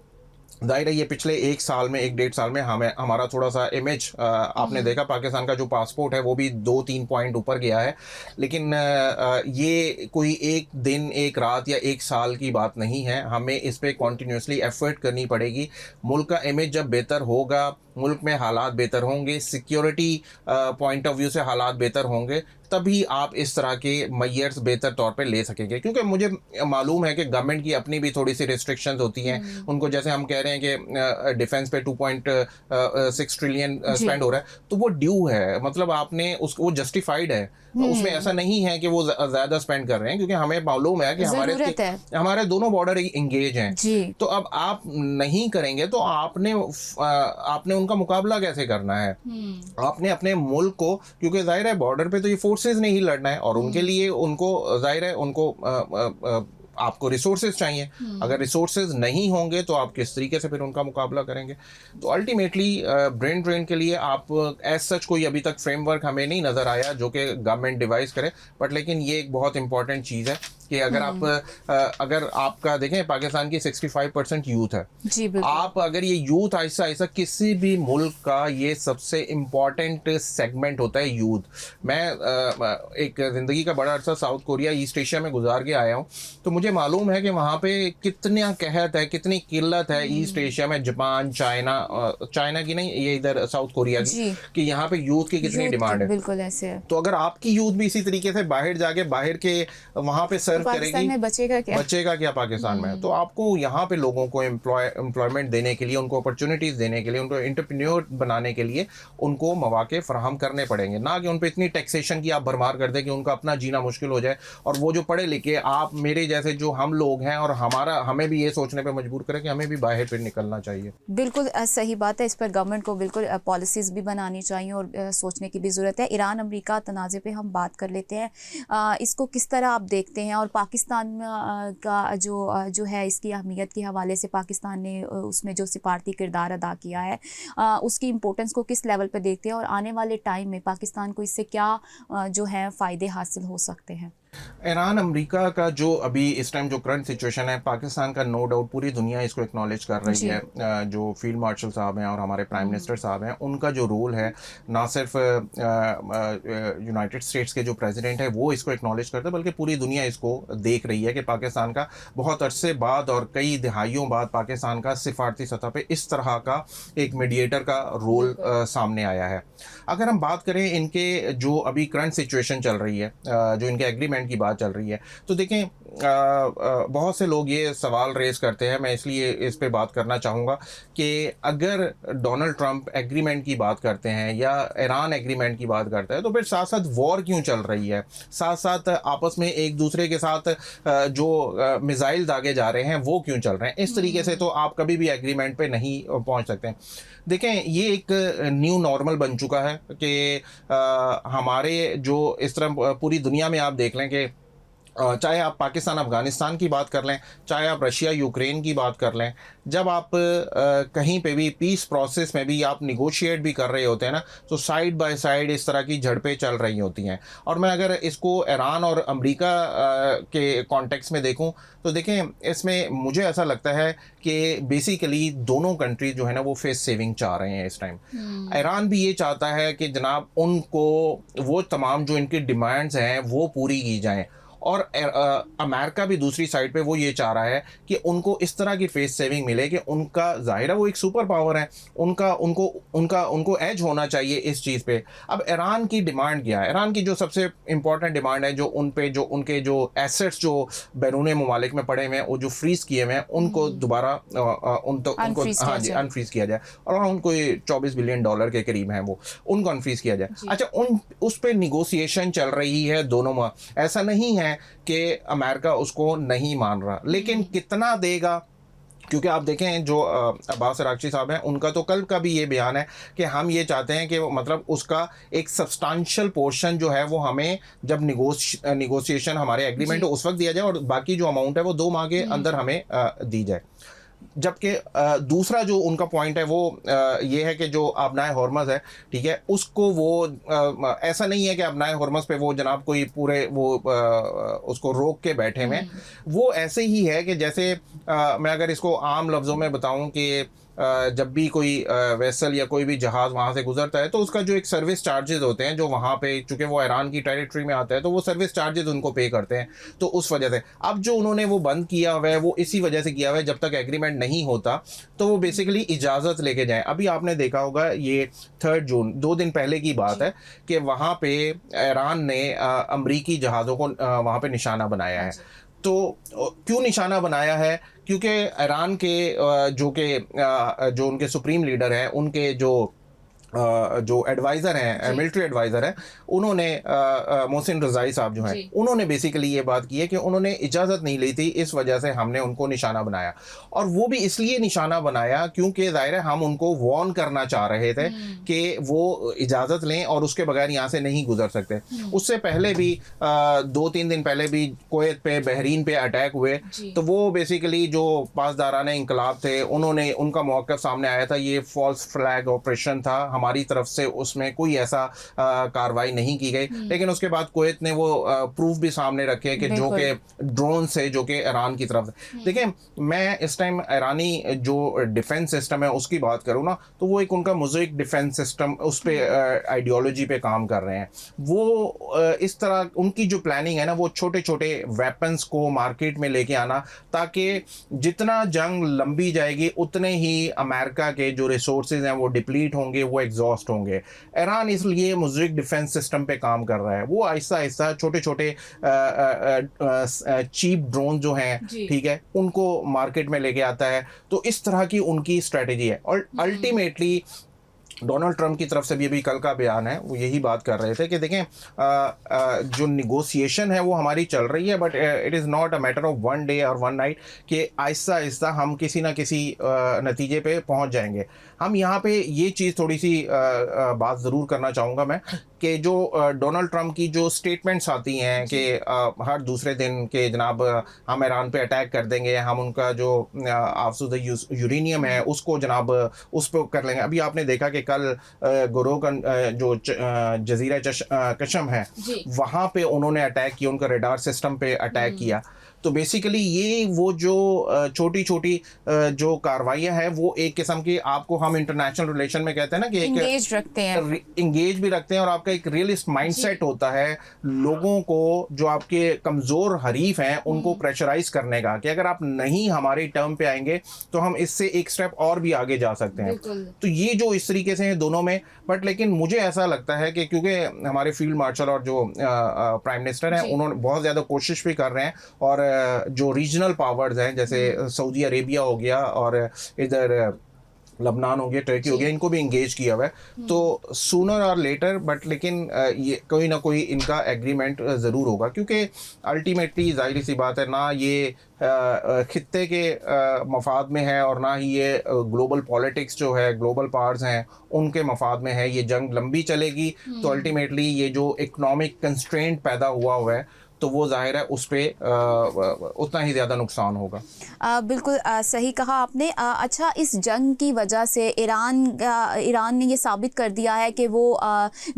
जाहिर है ये पिछले 1 साल में, 1 डेढ़ साल में हमारा थोड़ा सा इमेज आपने देखा, पाकिस्तान का जो पासपोर्ट है वो भी 2-3 पॉइंट ऊपर गया है। लेकिन ये कोई एक दिन, एक रात या 1 साल की बात नहीं है, हमें इस पे कॉन्टीन्यूसली एफर्ट करनी पड़ेगी। मुल्क का इमेज जब बेहतर होगा, मुल्क में हालात बेहतर होंगे, सिक्योरिटी पॉइंट ऑफ व्यू से हालात बेहतर होंगे, तभी आप इस तरह के मेजर्स बेहतर तौर पे ले सकेंगे। क्योंकि मुझे मालूम है कि गवर्नमेंट की अपनी भी थोड़ी सी रिस्ट्रिक्शंस होती हैं उनको, जैसे हम कह रहे हैं कि डिफेंस पे 2.6 ट्रिलियन स्पेंड हो रहा है, तो वो ड्यू है, मतलब आपने उसको, वो जस्टिफाइड है, उसमें ऐसा नहीं है कि वो ज़्यादा स्पेंड कर रहे हैं, क्योंकि हमें मालूम है कि हमारे दोनों बॉर्डर इंगेज हैं जी। तो अब आप नहीं करेंगे तो आपने उनका मुकाबला कैसे करना है? आपने अपने मुल्क को, क्योंकि जाहिर है बॉर्डर पे तो ये फोर्सेस ने ही लड़ना है और उनके लिए उनको जाहिर है उनको आपको रिसोर्सेज चाहिए। अगर रिसोर्सेज नहीं होंगे तो आप किस तरीके से फिर उनका मुकाबला करेंगे? तो अल्टीमेटली ब्रेन ड्रेन के लिए आप एज सच कोई अभी तक फ्रेमवर्क हमें नहीं नज़र आया जो कि गवर्नमेंट डिवाइस करे, बट लेकिन ये एक बहुत इंपॉर्टेंट चीज़ है कि अगर आपका देखें, पाकिस्तान की 65% यूथ है जी। आप अगर ये यूथ आहिस्ता आहिस्ता, किसी भी मुल्क का ये सबसे इम्पॉर्टेंट सेगमेंट होता है यूथ। मैं एक ज़िंदगी का बड़ा अरसा साउथ कोरिया, ईस्ट एशिया में गुजार के आया हूँ, तो मुझे मालूम है कि वहाँ पे कितना कहत है, कितनी किल्लत है ईस्ट एशिया में, जापान, चाइना की नहीं, ये इधर साउथ कोरिया की, कि यहाँ पे यूथ की कितनी डिमांड है। बिल्कुल ऐसे है। तो अगर आपकी यूथ भी इसी तरीके से बाहर जाके बाहर के वहाँ पे सर्व करेगी, बचेगा क्या पाकिस्तान में? तो आपको यहाँ पे लोगों को एम्प्लॉयमेंट देने के लिए, उनको अपॉर्चुनिटीज देने के लिए, उनको एंटरप्रेन्योर बनाने के लिए उनको मौके फराहम करने पड़ेंगे, ना कि उन पर इतनी टैक्सेशन की आप भरमार कर दें कि उनका अपना जीना मुश्किल हो जाए, और वो जो पढ़े लिखे आप मेरे जैसे जो हम लोग हैं, और हमें भी ये सोचने पे मजबूर करें कि हमें भी बाहर फिर निकलना चाहिए। बिल्कुल सही बात है। इस पर गवर्नमेंट को बिल्कुल पॉलिसीज भी बनानी चाहिए और सोचने की भी ज़रूरत है। ईरान अमेरिका तनाज़े पे हम बात कर लेते हैं, इसको किस तरह आप देखते हैं, और पाकिस्तान का जो है इसकी अहमियत के हवाले से पाकिस्तान ने उसमें जो सिफारती किरदार अदा किया है, उसकी इम्पोर्टेंस को किस लेवल पर देखते हैं, और आने वाले टाइम में पाकिस्तान को इससे क्या जो है फ़ायदे हासिल हो सकते हैं? ईरान अमेरिका का जो अभी इस टाइम जो करंट सिचुएशन है, पाकिस्तान का नो डाउट पूरी दुनिया इसको एक्नॉलेज कर रही है। जो फील्ड मार्शल साहब हैं और हमारे प्राइम मिनिस्टर साहब हैं, उनका जो रोल है, ना सिर्फ यूनाइटेड स्टेट्स के जो प्रेसिडेंट है वो इसको एक्नॉलेज करते हैं, बल्कि पूरी दुनिया इसको देख रही है कि पाकिस्तान का बहुत अरसे बाद और कई दिहाइयों बाद पाकिस्तान का सिफारती सतह पे इस तरह का एक मीडिएटर का रोल सामने आया है। अगर हम बात करें इनके जो अभी करंट सिचुएशन चल रही है, जो इनके एग्रीमेंट की बात चल रही है, तो देखें बहुत से लोग ये सवाल रेज करते हैं, मैं इसलिए इस पे बात करना चाहूँगा कि अगर डोनाल्ड ट्रंप एग्रीमेंट की बात करते हैं या ईरान एग्रीमेंट की बात करता है, तो फिर साथ साथ वॉर क्यों चल रही है, साथ साथ आपस में एक दूसरे के साथ जो मिसाइल दागे जा रहे हैं वो क्यों चल रहे हैं? इस तरीके से तो आप कभी भी एग्रीमेंट पे नहीं पहुंच सकते हैं। देखें, ये एक न्यू नॉर्मल बन चुका है कि हमारे जो इस तरह पूरी दुनिया में आप देख लें कि चाहे आप पाकिस्तान अफ़गानिस्तान की बात कर लें, चाहे आप रशिया यूक्रेन की बात कर लें, जब आप कहीं पे भी पीस प्रोसेस में भी आप निगोशिएट भी कर रहे होते हैं ना, तो साइड बाय साइड इस तरह की झड़पें चल रही होती हैं। और मैं अगर इसको ईरान और अमेरिका के कॉन्टेक्स्ट में देखूं, तो देखें, इसमें मुझे ऐसा लगता है कि बेसिकली दोनों कंट्री जो है ना वो फेस सेविंग चाह रहे हैं इस टाइम। ईरान भी ये चाहता है कि जनाब उनको वो तमाम जो इनकी डिमांड्स हैं वो पूरी की जाएँ, और अमेरिका भी दूसरी साइड पे वो ये चाह रहा है कि उनको इस तरह की फेस सेविंग मिले कि उनका जाहिर है वो एक सुपर पावर है, उनका उनको उनका उनको एज होना चाहिए इस चीज़ पे। अब ईरान की डिमांड क्या है? ईरान की जो सबसे इंपॉर्टेंट डिमांड है, जो उन पे जो उनके जो एसेट्स जो बैरून ममालिक में पड़े हुए हैं, वो जो फ्रीज़ किए हुए हैं, उनको दोबारा उनको अनफ्रीज हाँ किया जी जाए। अनफ्रीज किया जाए। और हाँ, उनको ये $24 बिलियन के करीब हैं, वो उनको अनफ्रीज किया जाए। जी। अच्छा, उस पे निगोसिएशन चल रही है दोनों में। ऐसा नहीं है कि अमेरिका उसको नहीं मान रहा, लेकिन कितना देगा? क्योंकि आप देखें जो अब्बास अरागची साहब हैं, उनका तो कल का भी ये बयान है कि हम ये चाहते हैं कि मतलब उसका एक सब्सटेंशियल पोर्शन जो है वो हमें जब निगोशिएशन हमारे एग्रीमेंट जी। हो उस वक्त दिया जाए, और बाकी जो अमाउंट है वो 2 माह के अंदर हमें दी जाए। जबकि दूसरा जो उनका पॉइंट है वो ये है कि जो आबनाए हॉर्मज़ है, ठीक है, उसको वो ऐसा नहीं है कि आबनाए हॉर्मज़ पे वो जनाब कोई पूरे वो उसको रोक के बैठे हुए हैं। वो ऐसे ही है कि जैसे मैं अगर इसको आम लफ्ज़ों में बताऊं कि जब भी कोई वेसल या कोई भी जहाज़ वहाँ से गुजरता है तो उसका जो एक सर्विस चार्जेस होते हैं, जो वहाँ पे चूँकि वो ईरान की टेरिटरी में आता है, तो वो सर्विस चार्जेस उनको पे करते हैं। तो उस वजह से अब जो उन्होंने वो बंद किया हुआ है, वो इसी वजह से किया हुआ है, जब तक एग्रीमेंट नहीं होता तो वो बेसिकली इजाज़त लेके जाएँ। अभी आपने देखा होगा, ये 3 जून 2 दिन पहले की बात है कि वहाँ पे ईरान ने अमरीकी जहाज़ों को वहाँ पे निशाना बनाया है। तो क्यों निशाना बनाया है? क्योंकि ईरान के जो उनके सुप्रीम लीडर हैं, उनके जो एडवाइज़र हैं, मिलिट्री एडवाइज़र हैं, उन्होंने मोहसिन रज़ाई साहब जो हैं, उन्होंने बेसिकली ये बात की है कि उन्होंने इजाज़त नहीं ली थी, इस वजह से हमने उनको निशाना बनाया। और वो भी इसलिए निशाना बनाया क्योंकि ज़ाहिर है हम उनको वार्न करना चाह रहे थे कि वो इजाज़त लें और उसके बगैर यहाँ से नहीं गुजर सकते। उससे पहले भी 2-3 दिन पहले भी कुवैत पे, बहरीन पे अटैक हुए, तो वो बेसिकली जो पासदाराने इंकलाब थे, उन्होंने उनका मौक़िफ़ सामने आया था, ये फॉल्स फ्लैग ऑपरेशन था, हमारी तरफ से उसमें कोई ऐसा कार्रवाई नहीं की गई। लेकिन उसके बाद कुवैत ने वो प्रूफ भी सामने रखे कि जो कि ड्रोन से, जो कि ईरान की तरफ से। देखिए, मैं इस टाइम ईरानी जो डिफेंस सिस्टम है उसकी बात करूँ ना, तो वो एक उनका मोज़ेक डिफेंस सिस्टम, उस पे आइडियोलॉजी पे काम कर रहे हैं। वो इस तरह उनकी जो प्लानिंग है ना, वो छोटे छोटे वेपन्स को मार्केट में लेके आना, ताकि जितना जंग लंबी जाएगी उतने ही अमेरिका के जो रिसोर्सेज हैं वो डिप्लीट होंगे, वो एग्जॉस्ट होंगे। ईरान इसलिए मोज़ेक डिफेंस सिस्टम पे काम कर रहा है। वो आहिस्ता आहिस्ता छोटे छोटे चीप ड्रोन जो हैं, ठीक है, उनको मार्केट में लेके आता है। तो इस तरह की उनकी स्ट्रेटेजी है। और अल्टीमेटली डोनाल्ड ट्रंप की तरफ से भी अभी कल का बयान है, वो यही बात कर रहे थे कि देखें, जो निगोसिएशन है वो हमारी चल रही है, but it is not a matter of 1 day और 1 नाइट, कि आहिस्ता आहिस्ता हम किसी ना किसी नतीजे पे पहुंच जाएंगे। हम यहाँ पे ये चीज़ थोड़ी सी बात ज़रूर करना चाहूँगा मैं, कि जो डोनाल्ड ट्रंप की जो स्टेटमेंट्स आती हैं कि हर दूसरे दिन के जनाब हम ईरान पे अटैक कर देंगे, हम उनका जो आफसूदा यूरेनियम है उसको जनाब उस पर कर लेंगे। अभी आपने देखा कि कल गुरो का जो जजीरा कशम है, वहाँ पे उन्होंने अटैक किया, उनका रडार सिस्टम पे अटैक किया। तो बेसिकली ये वो जो छोटी छोटी जो कार्रवाइयाँ हैं, वो एक किस्म की, आपको हम इंटरनेशनल रिलेशन में कहते हैं ना कि इंगेज रखते हैं, इंगेज भी रखते हैं, और आपका एक रियलिस्ट माइंडसेट होता है लोगों को, जो आपके कमज़ोर हरीफ हैं उनको प्रेशराइज करने का, कि अगर आप नहीं हमारे टर्म पे आएंगे तो हम इससे एक स्टेप और भी आगे जा सकते हैं। तो ये जो इस तरीके से हैं दोनों में। बट लेकिन मुझे ऐसा लगता है कि क्योंकि हमारे फील्ड मार्शल और जो प्राइम मिनिस्टर हैं, उन्होंने बहुत ज़्यादा कोशिश भी कर रहे हैं, और जो रीजनल पावर्स हैं, जैसे सऊदी अरेबिया हो गया और इधर लबनान हो गया, टर्की हो गया, इनको भी इंगेज किया हुआ है। तो सूनर और लेटर, बट लेकिन ये कोई ना कोई इनका एग्रीमेंट ज़रूर होगा, क्योंकि अल्टीमेटली जाहिर सी बात है, ना ये खित्ते के मफाद में है, और ना ही ये ग्लोबल पॉलिटिक्स जो है, ग्लोबल पावर्स हैं उनके मफाद में है। ये जंग लंबी चलेगी तो अल्टीमेटली ये जो इकनॉमिक कंस्ट्रेंट पैदा हुआ है, तो वो जाहिर है उस पर उतना ही ज़्यादा नुकसान होगा। बिल्कुल सही कहा आपने। अच्छा, इस जंग की वजह से ईरान ने ये साबित कर दिया है कि वो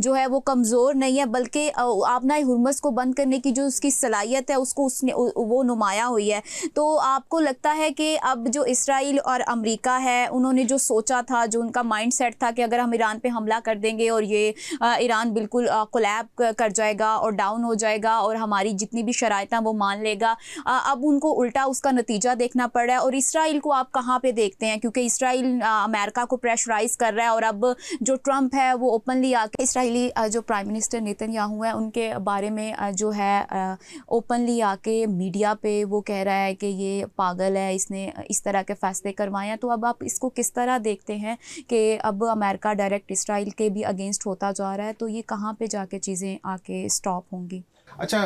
जो है वो कमज़ोर नहीं है, बल्कि आबनाए हुर्मुज़ को बंद करने की जो उसकी सलाहियत है उसको उसने वो नुमाया हुई है। तो आपको लगता है कि अब जो इसराइल और अमेरिका है, उन्होंने जो सोचा था, जो उनका माइंडसेट था कि अगर हम ईरान पे हमला कर देंगे और ये ईरान बिल्कुल कोलैप कर जाएगा और डाउन हो जाएगा और हमारी सारी जितनी भी शराइतां वो मान लेगा। अब उनको उल्टा उसका नतीजा देखना पड़ रहा है। और इसराइल को आप कहाँ पे देखते हैं, क्योंकि इसराइल अमेरिका को प्रेशराइज कर रहा है और अब जो ट्रंप है वो ओपनली आके इसराइली जो प्राइम मिनिस्टर नेतन्याहू है उनके बारे में जो है ओपनली आके मीडिया पे वो कह रहा है कि ये पागल है, इसने इस तरह के फैसले करवाए हैं। तो अब आप इसको किस तरह देखते हैं कि अब अमेरिका डायरेक्ट इसराइल के भी अगेंस्ट होता जा रहा है, तो ये कहाँ पे जाके चीज़ें आके स्टॉप होंगी? अच्छा,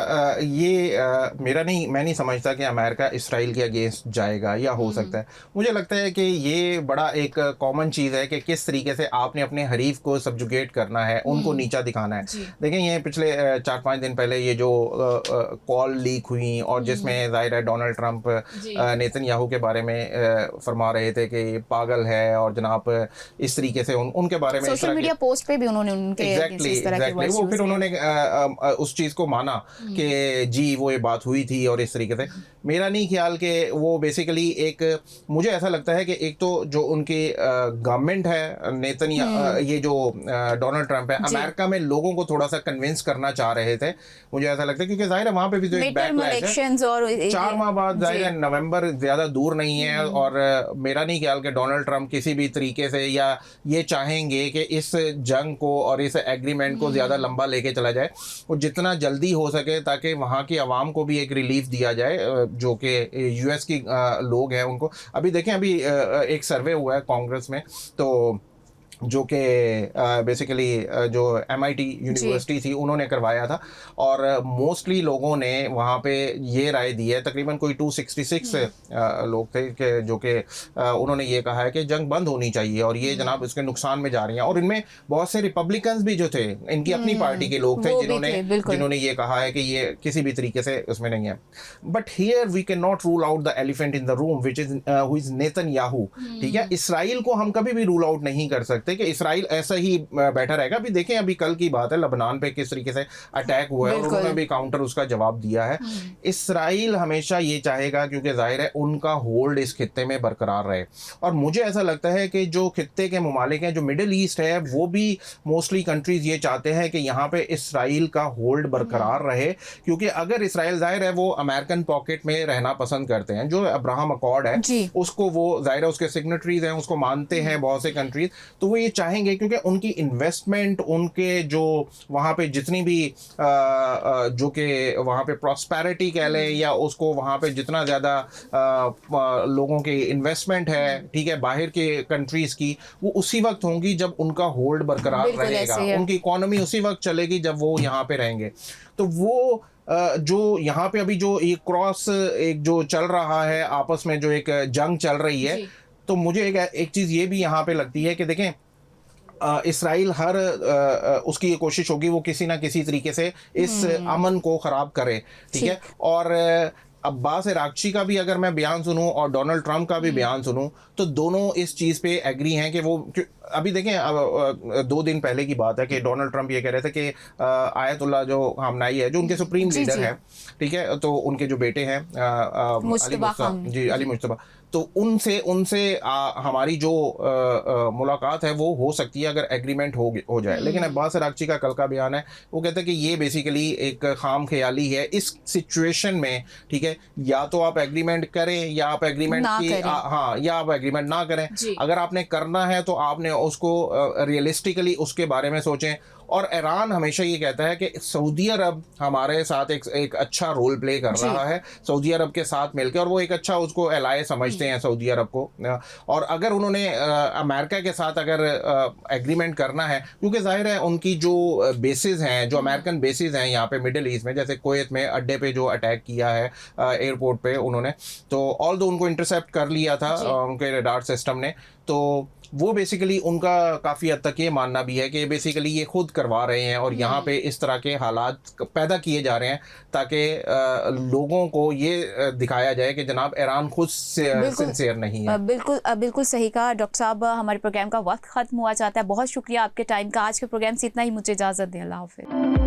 मैं नहीं समझता कि अमेरिका इसराइल के अगेंस्ट जाएगा या हो सकता है। मुझे लगता है कि ये बड़ा एक कॉमन चीज़ है कि किस तरीके से आपने अपने हरीफ को सब्जुगेट करना है, उनको नीचा दिखाना है। देखें, ये पिछले 4-5 दिन पहले ये जो कॉल लीक हुई और जिसमें जाहिर है डोनाल्ड ट्रंप नेतन्याहू के बारे में फरमा रहे थे कि पागल है और जनाब इस तरीके से उनके बारे में सोशल मीडिया पोस्ट पे भी उन्होंने उनके एग्जैक्टली वो फिर उन्होंने उस चीज़ को माना कि जी वो ये बात हुई थी और इस तरीके से। मेरा नहीं ख्याल कि वो बेसिकली एक, मुझे ऐसा लगता है कि एक तो जो उनकी गवर्नमेंट है ये जो डोनाल्ड ट्रंप है, अमेरिका में लोगों को थोड़ा सा कन्विंस करना चाह रहे थे। मुझे ऐसा लगता है क्योंकि जाहिर है वहाँ पे भी जो एक बैकलैश है 4 माह बाद, जाहिर है नवंबर ज़्यादा दूर नहीं है। और मेरा नहीं ख्याल कि डोनाल्ड ट्रंप किसी भी तरीके से या ये चाहेंगे कि इस जंग को और इस एग्रीमेंट को ज़्यादा लंबा लेके चला जाए। वो जितना जल्दी हो सके ताकि वहाँ की आवाम को भी एक रिलीफ दिया जाए, जो कि यूएस की लोग हैं उनको। अभी देखें, अभी एक सर्वे हुआ है कांग्रेस में, तो जो कि बेसिकली जो MIT यूनिवर्सिटी थी उन्होंने करवाया था और मोस्टली लोगों ने वहाँ पे ये राय दी है, तकरीबन कोई 266 लोग थे कि जो कि उन्होंने ये कहा है कि जंग बंद होनी चाहिए और ये जनाब इसके नुकसान में जा रही हैं। और इनमें बहुत से रिपब्लिकन्स भी जो थे, इनकी अपनी पार्टी के लोग थे जिन्होंने ये कहा है कि ये किसी भी तरीके से उसमें नहीं है। But here we can not rule out the elephant in the room which is who is Netanyahu. ठीक है, इसराइल को हम कभी भी रूल आउट नहीं कर सकते कि इसराइल ऐसा ही बैठा रहेगा। अभी देखें, अभी कल की बात है, लबनान पे किस तरीके से अटैक हुआ है और उन्होंने भी काउंटर उसका जवाब दिया है। इसराइल हमेशा ये चाहेगा क्योंकि जाहिर है उनका होल्ड इस खित्ते में बरकरार रहे। और मुझे ऐसा लगता है कि जो खित्ते के ममालिक हैं, जो मिडिल ईस्ट है, वो भी मोस्टली कंट्रीज ये चाहते हैं कि यहाँ पे इसराइल का होल्ड बरकरार रहे, क्योंकि अगर इसराइल, जाहिर है वो अमेरिकन पॉकेट में रहना पसंद करते हैं। जो अब्राहम अकॉर्ड है उसको वो जाहिर है उसके सिग्नेटरीज हैं, उसको मानते हैं बहुत से कंट्रीज, तो वो ये चाहेंगे क्योंकि उनकी इन्वेस्टमेंट, उनके जो वहाँ पे जितनी भी जो कि वहाँ पे प्रॉस्पेरिटी कह लें या उसको वहाँ पे जितना ज़्यादा लोगों की इन्वेस्टमेंट है, ठीक है, बाहर के कंट्रीज़ की, वो उसी वक्त होंगी जब उनका होल्ड बरकरार रहेगा। उनकी इकोनॉमी उसी वक्त चलेगी जब वो यहाँ पे रहेंगे। तो वो जो यहाँ पे अभी जो एक क्रॉस एक जो चल रहा है, आपस में जो एक जंग चल रही है, तो मुझे एक चीज़ ये भी यहाँ पे लगती है कि देखें, इसराइल हर उसकी ये कोशिश होगी वो किसी ना किसी तरीके से इस अमन को ख़राब करे। ठीक है, और अब्बास इराक्ची का भी अगर मैं बयान सुनूं और डोनाल्ड ट्रंप का भी बयान सुनूं, तो दोनों इस चीज़ पे एग्री हैं कि वो, अभी देखें 2 दिन पहले की बात है कि डोनाल्ड ट्रंप ये कह रहे थे कि आयतुल्लाह जो खामनाई है, जो उनके सुप्रीम लीडर है, ठीक है, तो उनके जो बेटे हैं अली मुश्तबा, तो उनसे हमारी जो मुलाकात है वो हो सकती है अगर एग्रीमेंट हो जाए। लेकिन अब्बास इराक्ची का कल का बयान है, वो कहते हैं कि ये बेसिकली एक खाम ख्याली है इस सिचुएशन में। ठीक है, या तो आप एग्रीमेंट करें या आप एग्रीमेंट या आप एग्रीमेंट ना करें। अगर आपने करना है तो आपने उसको रियलिस्टिकली उसके बारे में सोचें। और ईरान हमेशा ये कहता है कि सऊदी अरब हमारे साथ एक अच्छा रोल प्ले कर रहा है, सऊदी अरब के साथ मिलकर, और वो एक अच्छा उसको एलाय समझते हैं सऊदी अरब को। और अगर उन्होंने अमेरिका के साथ अगर एग्रीमेंट करना है, क्योंकि जाहिर है उनकी जो बेसिस हैं, जो अमेरिकन बेसिस हैं यहाँ पे मिडिल ईस्ट में, जैसे कुवैत में अड्डे पे जो अटैक किया है एयरपोर्ट पे उन्होंने, तो ऑल दो उनको इंटरसेप्ट कर लिया था उनके रडार सिस्टम ने, तो वो बेसिकली उनका काफ़ी हद तक ये मानना भी है कि बेसिकली ये खुद करवा रहे हैं और यहाँ पे इस तरह के हालात पैदा किए जा रहे हैं ताकि लोगों को ये दिखाया जाए कि जनाब ईरान खुद सिंसियर नहीं है। बिल्कुल सही कहा डॉक्टर साहब। हमारे प्रोग्राम का वक्त ख़त्म हुआ चाहता है। बहुत शुक्रिया आपके टाइम का। आज के प्रोग्राम से इतना ही, मुझे इजाज़त दें। अल्लाह हाफ़िज़।